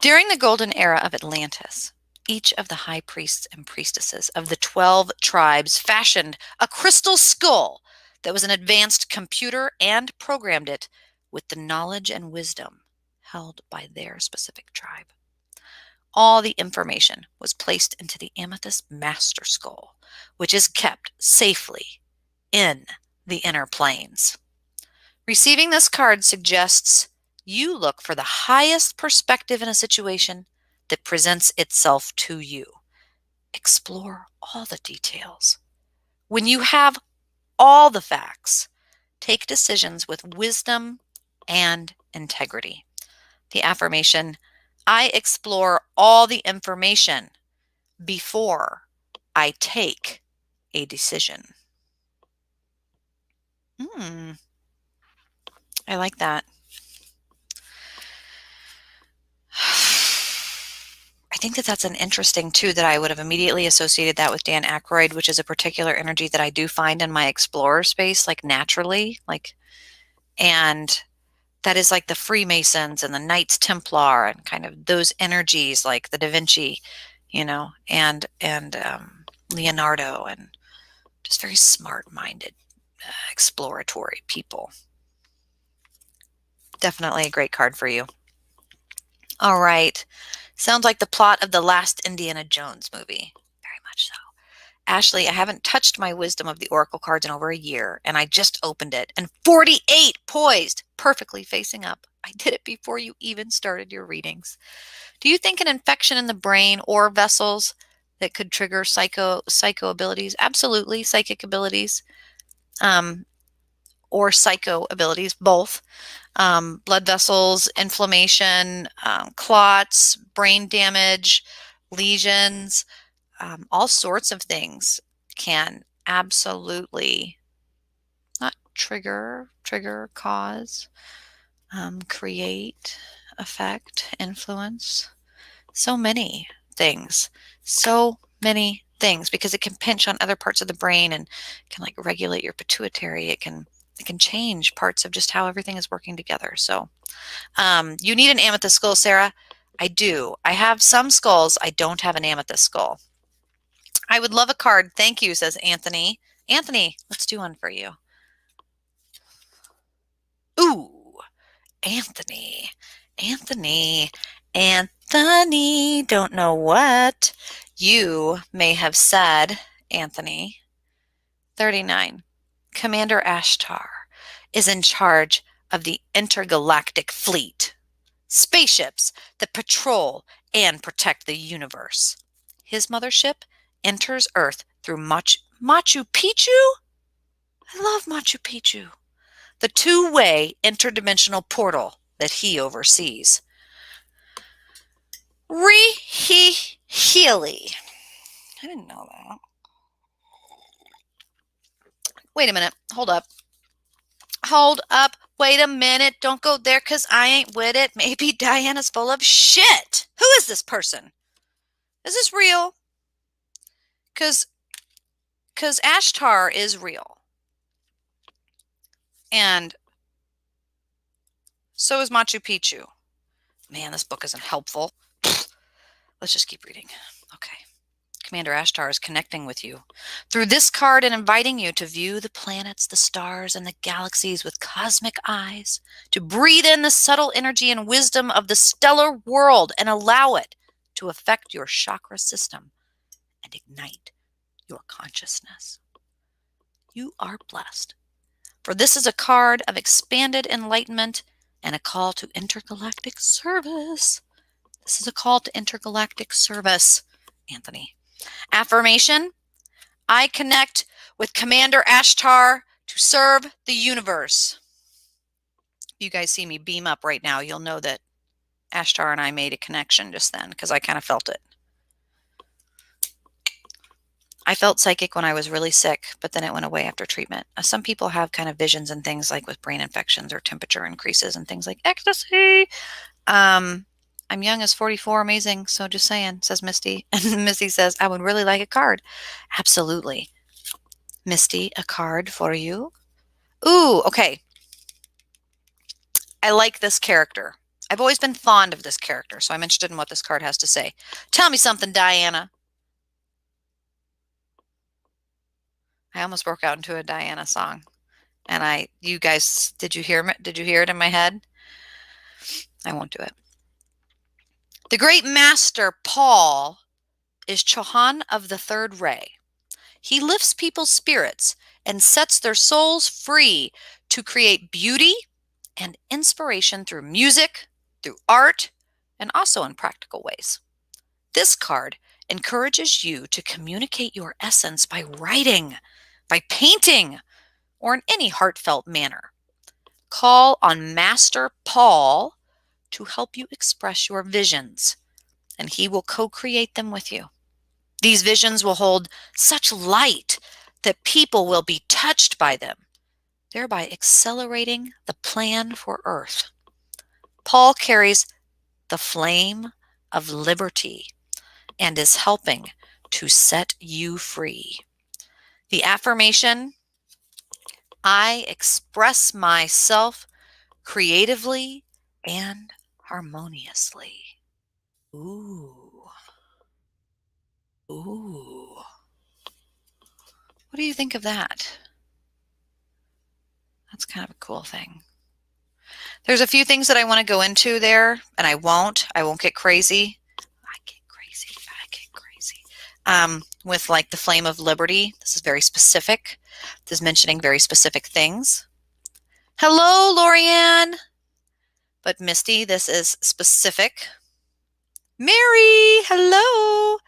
During the golden era of Atlantis, each of the high priests and priestesses of the 12 tribes fashioned a crystal skull that was an advanced computer and programmed it with the knowledge and wisdom held by their specific tribe. All the information was placed into the amethyst master skull, which is kept safely in the inner planes. Receiving this card suggests you look for the highest perspective in a situation that presents itself to you. Explore all the details. When you have all the facts, take decisions with wisdom and integrity. The affirmation, I explore all the information before I take a decision. I like that. I think that that's an interesting too, that I would have immediately associated that with Dan Aykroyd, which is a particular energy that I do find in my explorer space, like naturally, and that is like the Freemasons and the Knights Templar and kind of those energies, like the Da Vinci, and Leonardo, and just very smart-minded, exploratory people. Definitely a great card for you. All right. Sounds like the plot of the last Indiana Jones movie. Very much so. Ashley, I haven't touched my Wisdom of the Oracle cards in over a year, and I just opened it, and 48 poised, perfectly facing up. I did it before you even started your readings. Do you think an infection in the brain or vessels that could trigger psycho abilities? Absolutely, psychic abilities, or psycho abilities, both. Blood vessels, inflammation, clots, brain damage, lesions, all sorts of things can absolutely not trigger, cause, create, affect, influence. So many things. So many things because it can pinch on other parts of the brain and can like regulate your pituitary. It can change parts of just how everything is working together. So you need an amethyst skull, Sarah. I do. I have some skulls. I don't have an amethyst skull. I would love a card. Thank you, says Anthony. Anthony, let's do one for you. Ooh, Anthony. Anthony. Anthony. Don't know what you may have said, Anthony. 39. Commander Ashtar is in charge of the intergalactic fleet, spaceships that patrol and protect the universe. His mothership enters Earth through Machu Picchu? I love Machu Picchu. The two-way interdimensional portal that he oversees. Healy. I didn't know that. Wait a minute. Hold up. Hold up. Wait a minute. Don't go there because I ain't with it. Maybe Diana's full of shit. Who is this person? Is this real? Because Ashtar is real. And so is Machu Picchu. Man, this book isn't helpful. Let's just keep reading. Okay. Commander Ashtar is connecting with you through this card and inviting you to view the planets, the stars, and the galaxies with cosmic eyes, to breathe in the subtle energy and wisdom of the stellar world and allow it to affect your chakra system and ignite your consciousness. You are blessed, for this is a card of expanded enlightenment and a call to intergalactic service. This is a call to intergalactic service, Anthony. Affirmation: I connect with Commander Ashtar to serve the universe. If you guys see me beam up right now, you'll know that Ashtar and I made a connection just then because I kind of felt it. I felt psychic when I was really sick, but then it went away after treatment. Some people have kind of visions and things like with brain infections or temperature increases and things like ecstasy. I'm young as 44, amazing. So just saying, says Misty. And Misty says, I would really like a card. Absolutely. Misty, a card for you. Ooh, okay. I like this character. I've always been fond of this character, so I'm interested in what this card has to say. Tell me something, Diana. I almost broke out into a Diana song. And you guys, did you hear it in my head? I won't do it. The great master, Paul, is Chohan of the third ray. He lifts people's spirits and sets their souls free to create beauty and inspiration through music, through art, and also in practical ways. This card encourages you to communicate your essence by writing, by painting, or in any heartfelt manner. Call on Master Paul to help you express your visions, and he will co-create them with you. These visions will hold such light that people will be touched by them, thereby accelerating the plan for Earth. Paul carries the flame of liberty and is helping to set you free. The affirmation: I express myself creatively and harmoniously. Ooh. Ooh. What do you think of that? That's kind of a cool thing. There's a few things that I want to go into there, and I won't get crazy. I get crazy. With like the flame of liberty. This is very specific. This is mentioning very specific things. Hello, Lorianne. But Misty, this is specific. Mary, hello.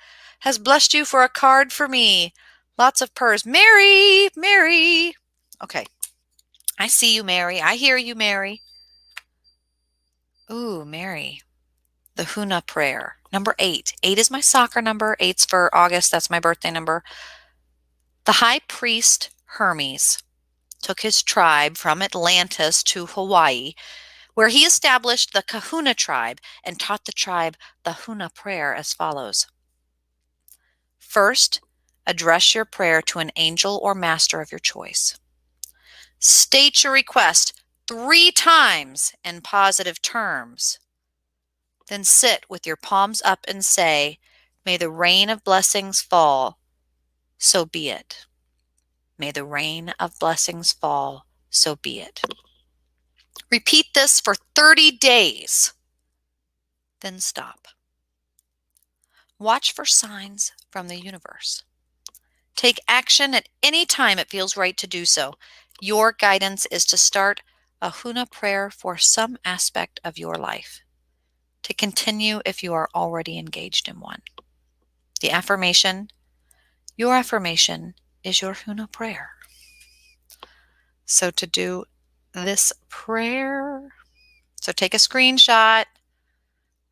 Has blessed you for a card for me. Lots of purrs. Mary. Okay. I see you, Mary. I hear you, Mary. Ooh, Mary. The Huna prayer. Number 8. 8 is my soccer number. 8's for August. That's my birthday number. The high priest Hermes took his tribe from Atlantis to Hawaii, where he established the Kahuna tribe and taught the tribe the Huna prayer as follows. First, address your prayer to an angel or master of your choice. State your request 3 times in positive terms. Then sit with your palms up and say, "May the rain of blessings fall, so be it. May the rain of blessings fall, so be it." Repeat this for 30 days, then stop. Watch for signs from the universe. Take action at any time it feels right to do so. Your guidance is to start a Huna prayer for some aspect of your life, to continue if you are already engaged in one. The affirmation, your affirmation is your Huna prayer. So to do this prayer, so take a screenshot,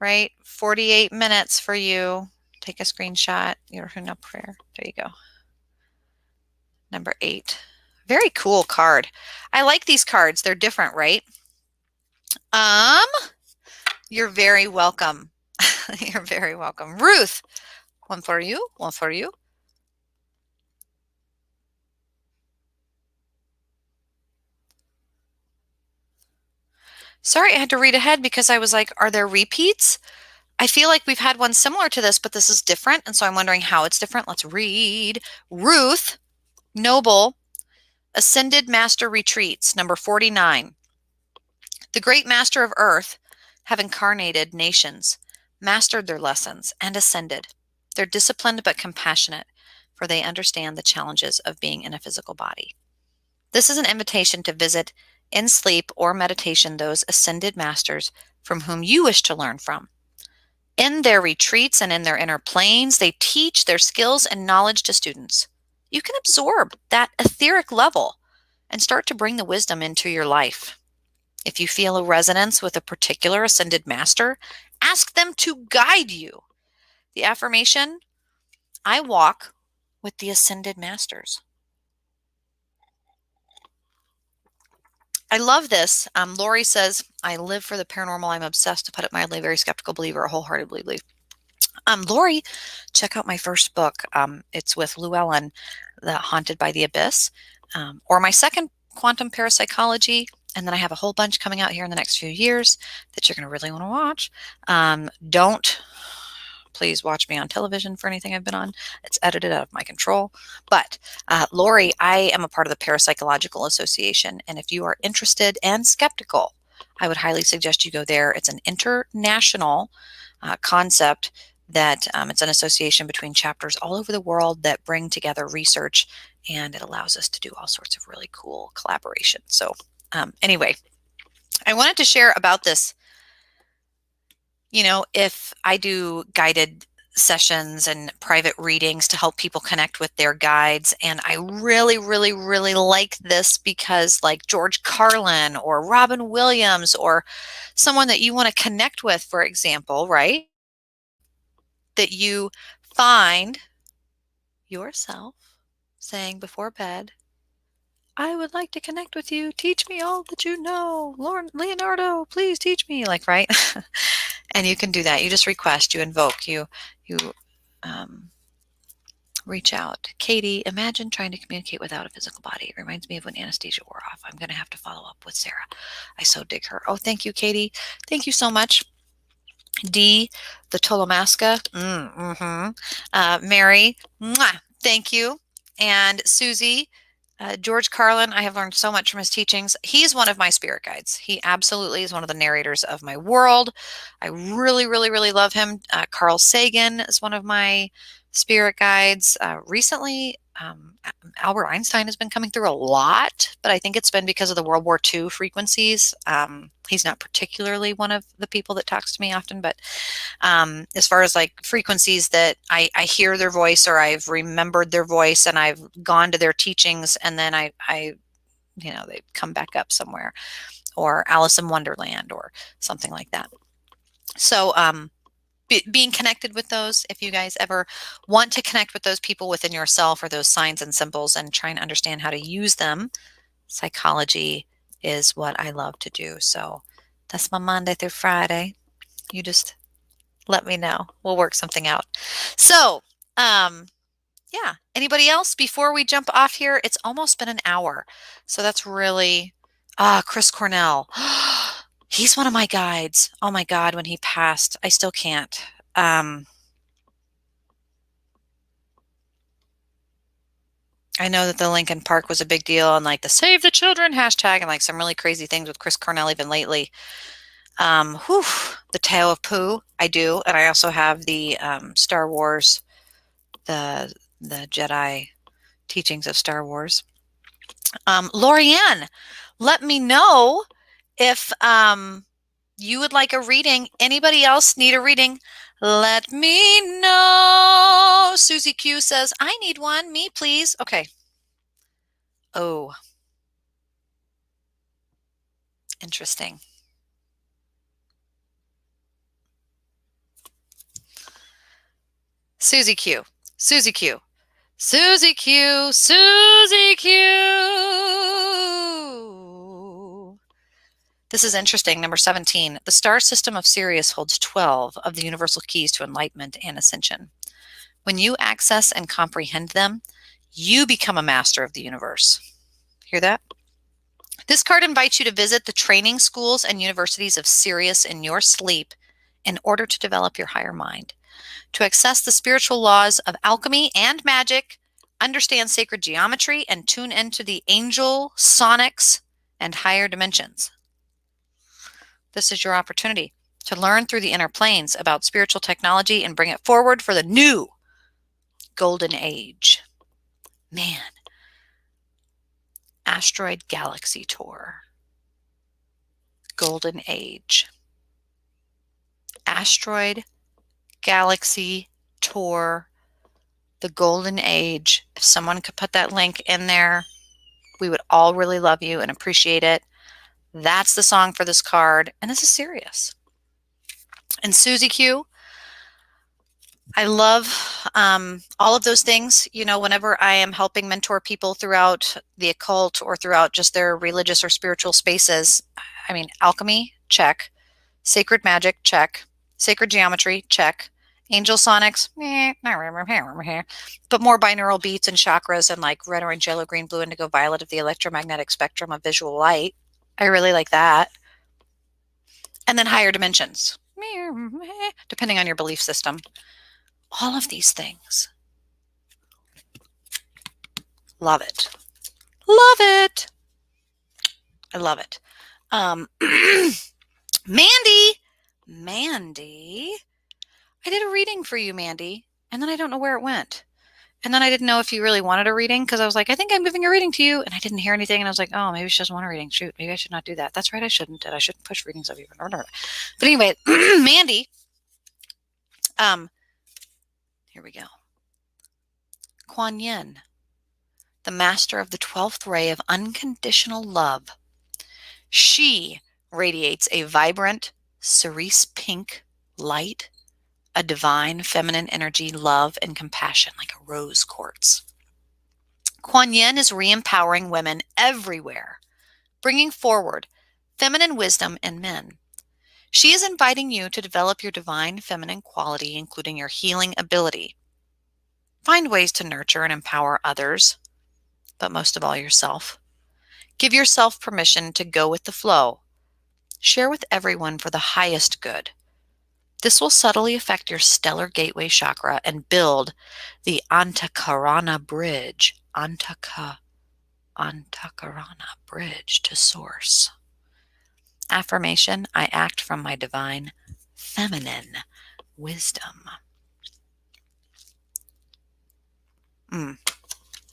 right? 48 minutes for you. Take a screenshot, your Huna prayer. There you go. Number 8. Very cool card. I like these cards. They're different, right? You're very welcome. You're very welcome. Ruth, one for you, one for you. Sorry, I had to read ahead because I was like, are there repeats? I feel like we've had one similar to this, but this is different. And so I'm wondering how it's different. Let's read. Ruth Noble, Ascended Master Retreats, number 49. The great master of earth have incarnated nations, mastered their lessons, and ascended. They're disciplined but compassionate, for they understand the challenges of being in a physical body. This is an invitation to visit in sleep or meditation those ascended masters from whom you wish to learn from. In their retreats and in their inner planes, they teach their skills and knowledge to students. You can absorb that etheric level and start to bring the wisdom into your life. If you feel a resonance with a particular ascended master, ask them to guide you. The affirmation, I walk with the ascended masters. I love this. Lori says, I live for the paranormal. I'm obsessed, to put it mildly, very skeptical believer, a wholeheartedly believe. Lori, check out my first book. It's with Llewellyn, The Haunted by the Abyss, or my second, Quantum Parapsychology. And then I have a whole bunch coming out here in the next few years that you're going to really want to watch. Don't please watch me on television for anything I've been on. It's edited out of my control. But Lori, I am a part of the Parapsychological Association. And if you are interested and skeptical, I would highly suggest you go there. It's an international concept that it's an association between chapters all over the world that bring together research, and it allows us to do all sorts of really cool collaboration. So anyway, I wanted to share about this. You know, if I do guided sessions and private readings to help people connect with their guides, and I really, really, really like this because like George Carlin or Robin Williams or someone that you want to connect with, for example, right? That you find yourself saying before bed, I would like to connect with you. Teach me all that you know. Leonardo, please teach me. Like, right? And you can do that. You just request, you invoke, you reach out. Katie, imagine trying to communicate without a physical body. It reminds me of when anesthesia wore off. I'm going to have to follow up with Sarah. I so dig her. Oh, thank you, Katie. Thank you so much. D, the Tolomaska. Mary, mwah, thank you. And Susie, George Carlin, I have learned so much from his teachings. He's one of my spirit guides. He absolutely is one of the narrators of my world. I really, really, really love him. Carl Sagan is one of my spirit guides. Recently, Albert Einstein has been coming through a lot, but I think it's been because of the World War II frequencies. He's not particularly one of the people that talks to me often, but as far as like frequencies that I hear their voice, or I've remembered their voice and I've gone to their teachings, and then I they come back up somewhere, or Alice in Wonderland or something like that. So being connected with those, if you guys ever want to connect with those people within yourself or those signs and symbols and trying to understand how to use them, psychology is what I love to do. So that's my Monday through Friday. You just let me know. We'll work something out. So, yeah. Anybody else before we jump off here? It's almost been an hour. So that's really, Chris Cornell. He's one of my guides. Oh my God, when he passed, I still can't. I know that the Lincoln Park was a big deal and like the Save the Children hashtag and like some really crazy things with Chris Cornell even lately. Whew, the Tale of Pooh, I do. And I also have the Star Wars, the Jedi teachings of Star Wars. Lorianne, let me know if you would like a reading. Anybody else need a reading? Let me know. Susie Q says, I need one. Me, please. Okay. Oh, interesting. Susie Q. Susie Q. Susie Q. Susie Q. This is interesting. Number 17. The star system of Sirius holds 12 of the universal keys to enlightenment and ascension. When you access and comprehend them, you become a master of the universe. Hear that? This card invites you to visit the training schools and universities of Sirius in your sleep in order to develop your higher mind, to access the spiritual laws of alchemy and magic, understand sacred geometry, and tune into the angel sonics and higher dimensions. This is your opportunity to learn through the inner planes about spiritual technology and bring it forward for the new golden age. Man. Asteroid Galaxy Tour. Golden Age. Asteroid Galaxy Tour. The Golden Age. If someone could put that link in there, we would all really love you and appreciate it. That's the song for this card. And this is serious. And Susie Q, I love all of those things. You know, whenever I am helping mentor people throughout the occult or throughout just their religious or spiritual spaces, I mean, alchemy, check. Sacred magic, check. Sacred geometry, check. Angel sonics, but more binaural beats and chakras and like red, orange, yellow, green, blue, indigo, violet of the electromagnetic spectrum of visual light. I really like that. And then higher dimensions, depending on your belief system. All of these things. Love it. Love it. I love it. Mandy, I did a reading for you, Mandy, and then I don't know where it went. And then I didn't know if you really wanted a reading because I was like, I think I'm giving a reading to you. And I didn't hear anything. And I was like, oh, maybe she doesn't want a reading. Shoot, maybe I should not do that. That's right. I shouldn't. And I shouldn't push readings of you. But anyway, Mandy, here we go. Kuan Yin, the master of the 12th ray of unconditional love. She radiates a vibrant cerise pink light, a divine feminine energy, love, and compassion like a rose quartz. Kuan Yin is re-empowering women everywhere, bringing forward feminine wisdom in men. She is inviting you to develop your divine feminine quality, including your healing ability. Find ways to nurture and empower others, but most of all yourself. Give yourself permission to go with the flow. Share with everyone for the highest good. This will subtly affect your stellar gateway chakra and build the Antakarana bridge. Antakarana bridge to source. Affirmation: I act from my divine feminine wisdom.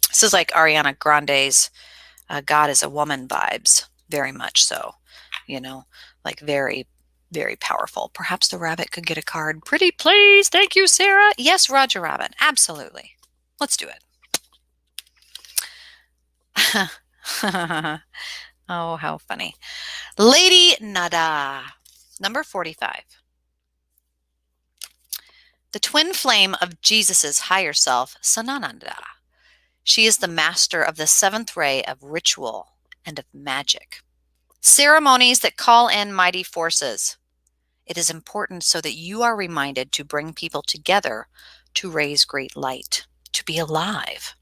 This is like Ariana Grande's God is a Woman vibes, very much so. You know, like very, very powerful. Perhaps the rabbit could get a card. Pretty please. Thank you, Sarah. Yes, Roger Rabbit. Absolutely. Let's do it. Oh, how funny. Lady Nada, number 45. The twin flame of Jesus's higher self, Sanananda. She is the master of the seventh ray of ritual and of magic. Ceremonies that call in mighty forces. It is important so that you are reminded to bring people together to raise great light, to be alive.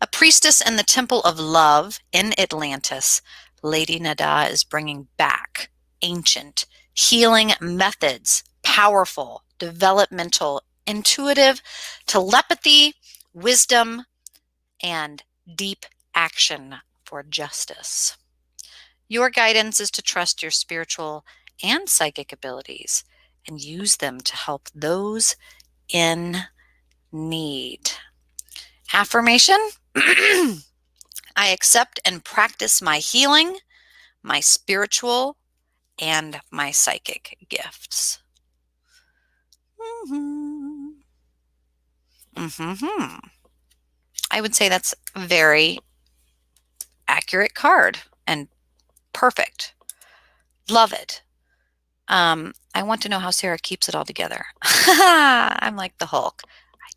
A priestess in the Temple of Love in Atlantis, Lady Nada is bringing back ancient healing methods, powerful, developmental, intuitive telepathy, wisdom, and deep action for justice. Your guidance is to trust your spiritual and psychic abilities and use them to help those in need. Affirmation. I accept and practice my healing, my spiritual, and my psychic gifts. I would say that's a very accurate card and perfect. Love it. I want to know how Sarah keeps it all together. I'm like the Hulk. I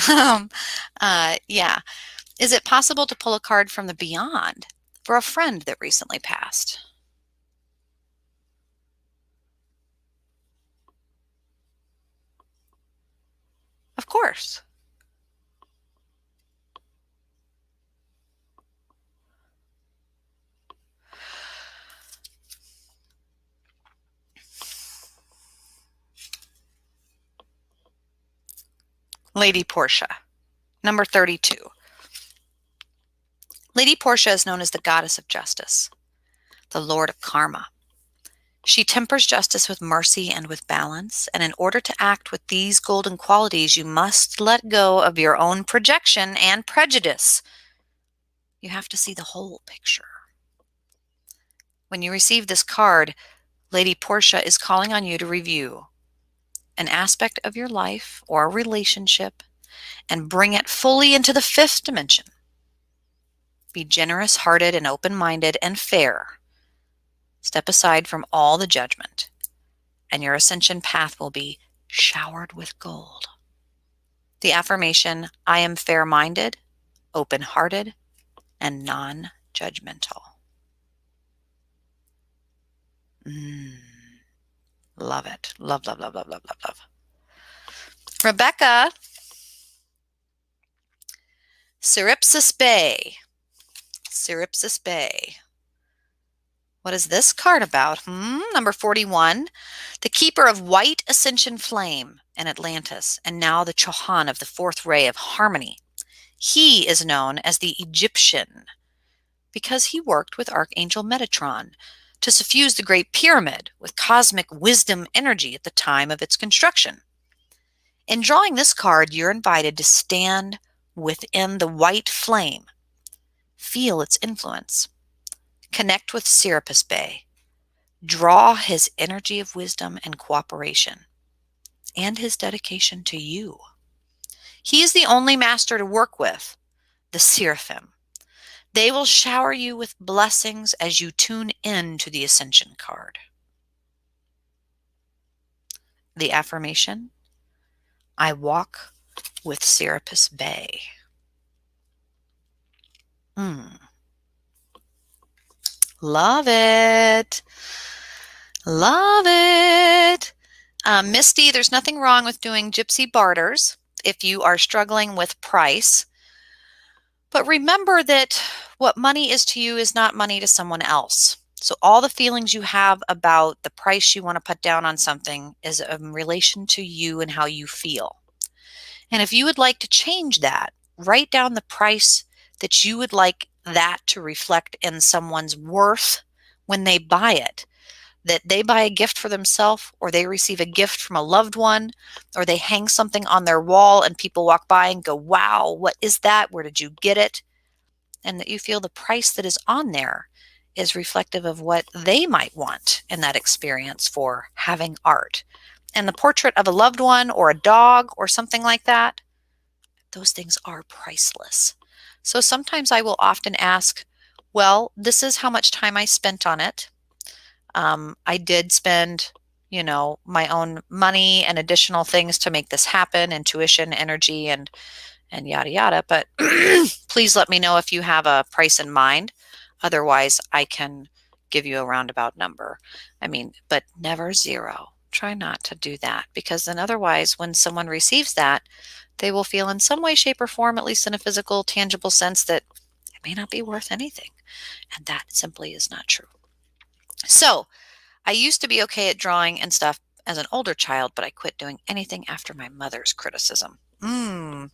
don't. Yeah. Is it possible to pull a card from the beyond for a friend that recently passed? Of course. Lady Portia, number 32. Lady Portia is known as the goddess of justice, the lord of karma. She tempers justice with mercy and with balance, and in order to act with these golden qualities, you must let go of your own projection and prejudice. You have to see the whole picture. When you receive this card, Lady Portia is calling on you to review an aspect of your life or a relationship and bring it fully into the fifth dimension. Be generous-hearted and open-minded and fair. Step aside from all the judgment, and your ascension path will be showered with gold. The affirmation, I am fair-minded, open-hearted, and non-judgmental. Love it. Love, love, love, love, love, love, love. Rebecca, Siripsis Bay. Siripsis Bay. What is this card about? Number 41. The keeper of white ascension flame in Atlantis, and now the Chohan of the fourth ray of harmony. He is known as the Egyptian because he worked with Archangel Metatron to suffuse the Great Pyramid with cosmic wisdom energy at the time of its construction. In drawing this card, you're invited to stand within the white flame. Feel its influence. Connect with Serapis Bey. Draw his energy of wisdom and cooperation and his dedication to you. He is the only master to work with, the Seraphim. They will shower you with blessings as you tune in to the Ascension card. The affirmation, I walk with Serapis Bey. Love it. Love it. Misty, there's nothing wrong with doing gypsy barters if you are struggling with price. But remember that what money is to you is not money to someone else. So all the feelings you have about the price you want to put down on something is in relation to you and how you feel. And if you would like to change that, write down the price that you would like that to reflect in someone's worth when they buy it. That they buy a gift for themselves, or they receive a gift from a loved one, or they hang something on their wall and people walk by and go, wow, what is that? Where did you get it? And that you feel the price that is on there is reflective of what they might want in that experience for having art. And the portrait of a loved one or a dog or something like that, those things are priceless. So sometimes I will often ask, well, this is how much time I spent on it. I did spend my own money and additional things to make this happen, intuition, energy, and yada yada. But please let me know if you have a price in mind. Otherwise, I can give you a roundabout number. I mean, but never zero. Try not to do that, because then otherwise, when someone receives that, they will feel in some way, shape, or form, at least in a physical, tangible sense, that it may not be worth anything. And that simply is not true. So I used to be okay at drawing and stuff as an older child, but I quit doing anything after my mother's criticism. A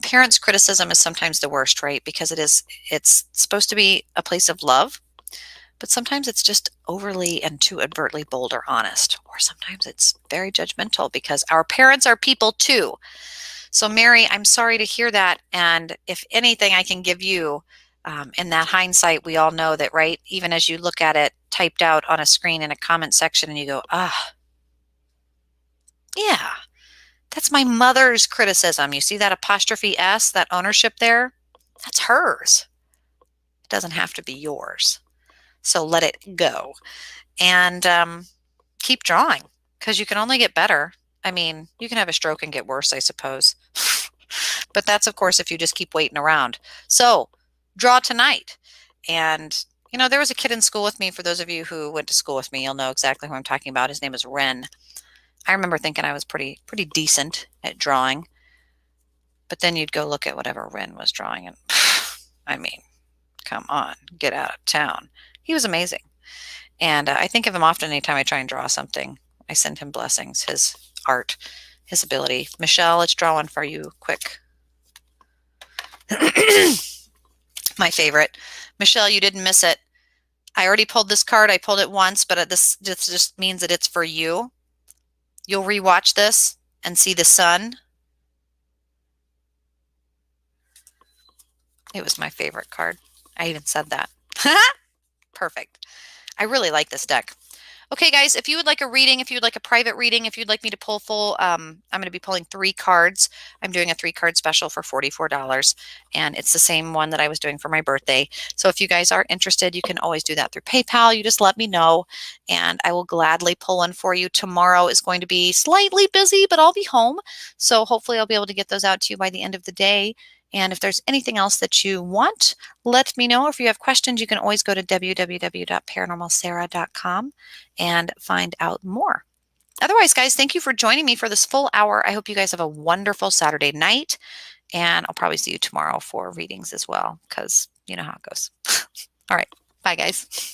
parent's criticism is sometimes the worst, right? Because it's supposed to be a place of love, but sometimes it's just overly and too overtly bold or honest, or sometimes it's very judgmental, because our parents are people too. So Mary, I'm sorry to hear that. And if anything I can give you, in that hindsight, we all know that, right? Even as you look at it typed out on a screen in a comment section and you go, yeah, that's my mother's criticism. You see that apostrophe S, that ownership there? That's hers. It doesn't have to be yours. So let it go and keep drawing, because you can only get better. I mean, you can have a stroke and get worse, I suppose. But that's, of course, if you just keep waiting around. So draw tonight. And, there was a kid in school with me. For those of you who went to school with me, you'll know exactly who I'm talking about. His name is Ren. I remember thinking I was pretty decent at drawing. But then you'd go look at whatever Ren was drawing, and I mean, come on, get out of town. He was amazing. And I think of him often anytime I try and draw something. I send him blessings, his art, his ability. Michelle, let's draw one for you quick. My favorite. Michelle, you didn't miss it. I already pulled this card. I pulled it once, but this just means that it's for you. You'll rewatch this and see the sun. It was my favorite card. I even said that. Perfect. I really like this deck. Okay, guys, if you would like a reading, if you would like a private reading, if you'd like me to pull full, I'm going to be pulling 3 cards. I'm doing a 3-card special for $44, and it's the same one that I was doing for my birthday. So if you guys are interested, you can always do that through PayPal. You just let me know, and I will gladly pull one for you. Tomorrow is going to be slightly busy, but I'll be home. So hopefully I'll be able to get those out to you by the end of the day. And if there's anything else that you want, let me know. If you have questions, you can always go to www.paranormalsarah.com and find out more. Otherwise, guys, thank you for joining me for this full hour. I hope you guys have a wonderful Saturday night, and I'll probably see you tomorrow for readings as well, because you know how it goes. All right. Bye, guys.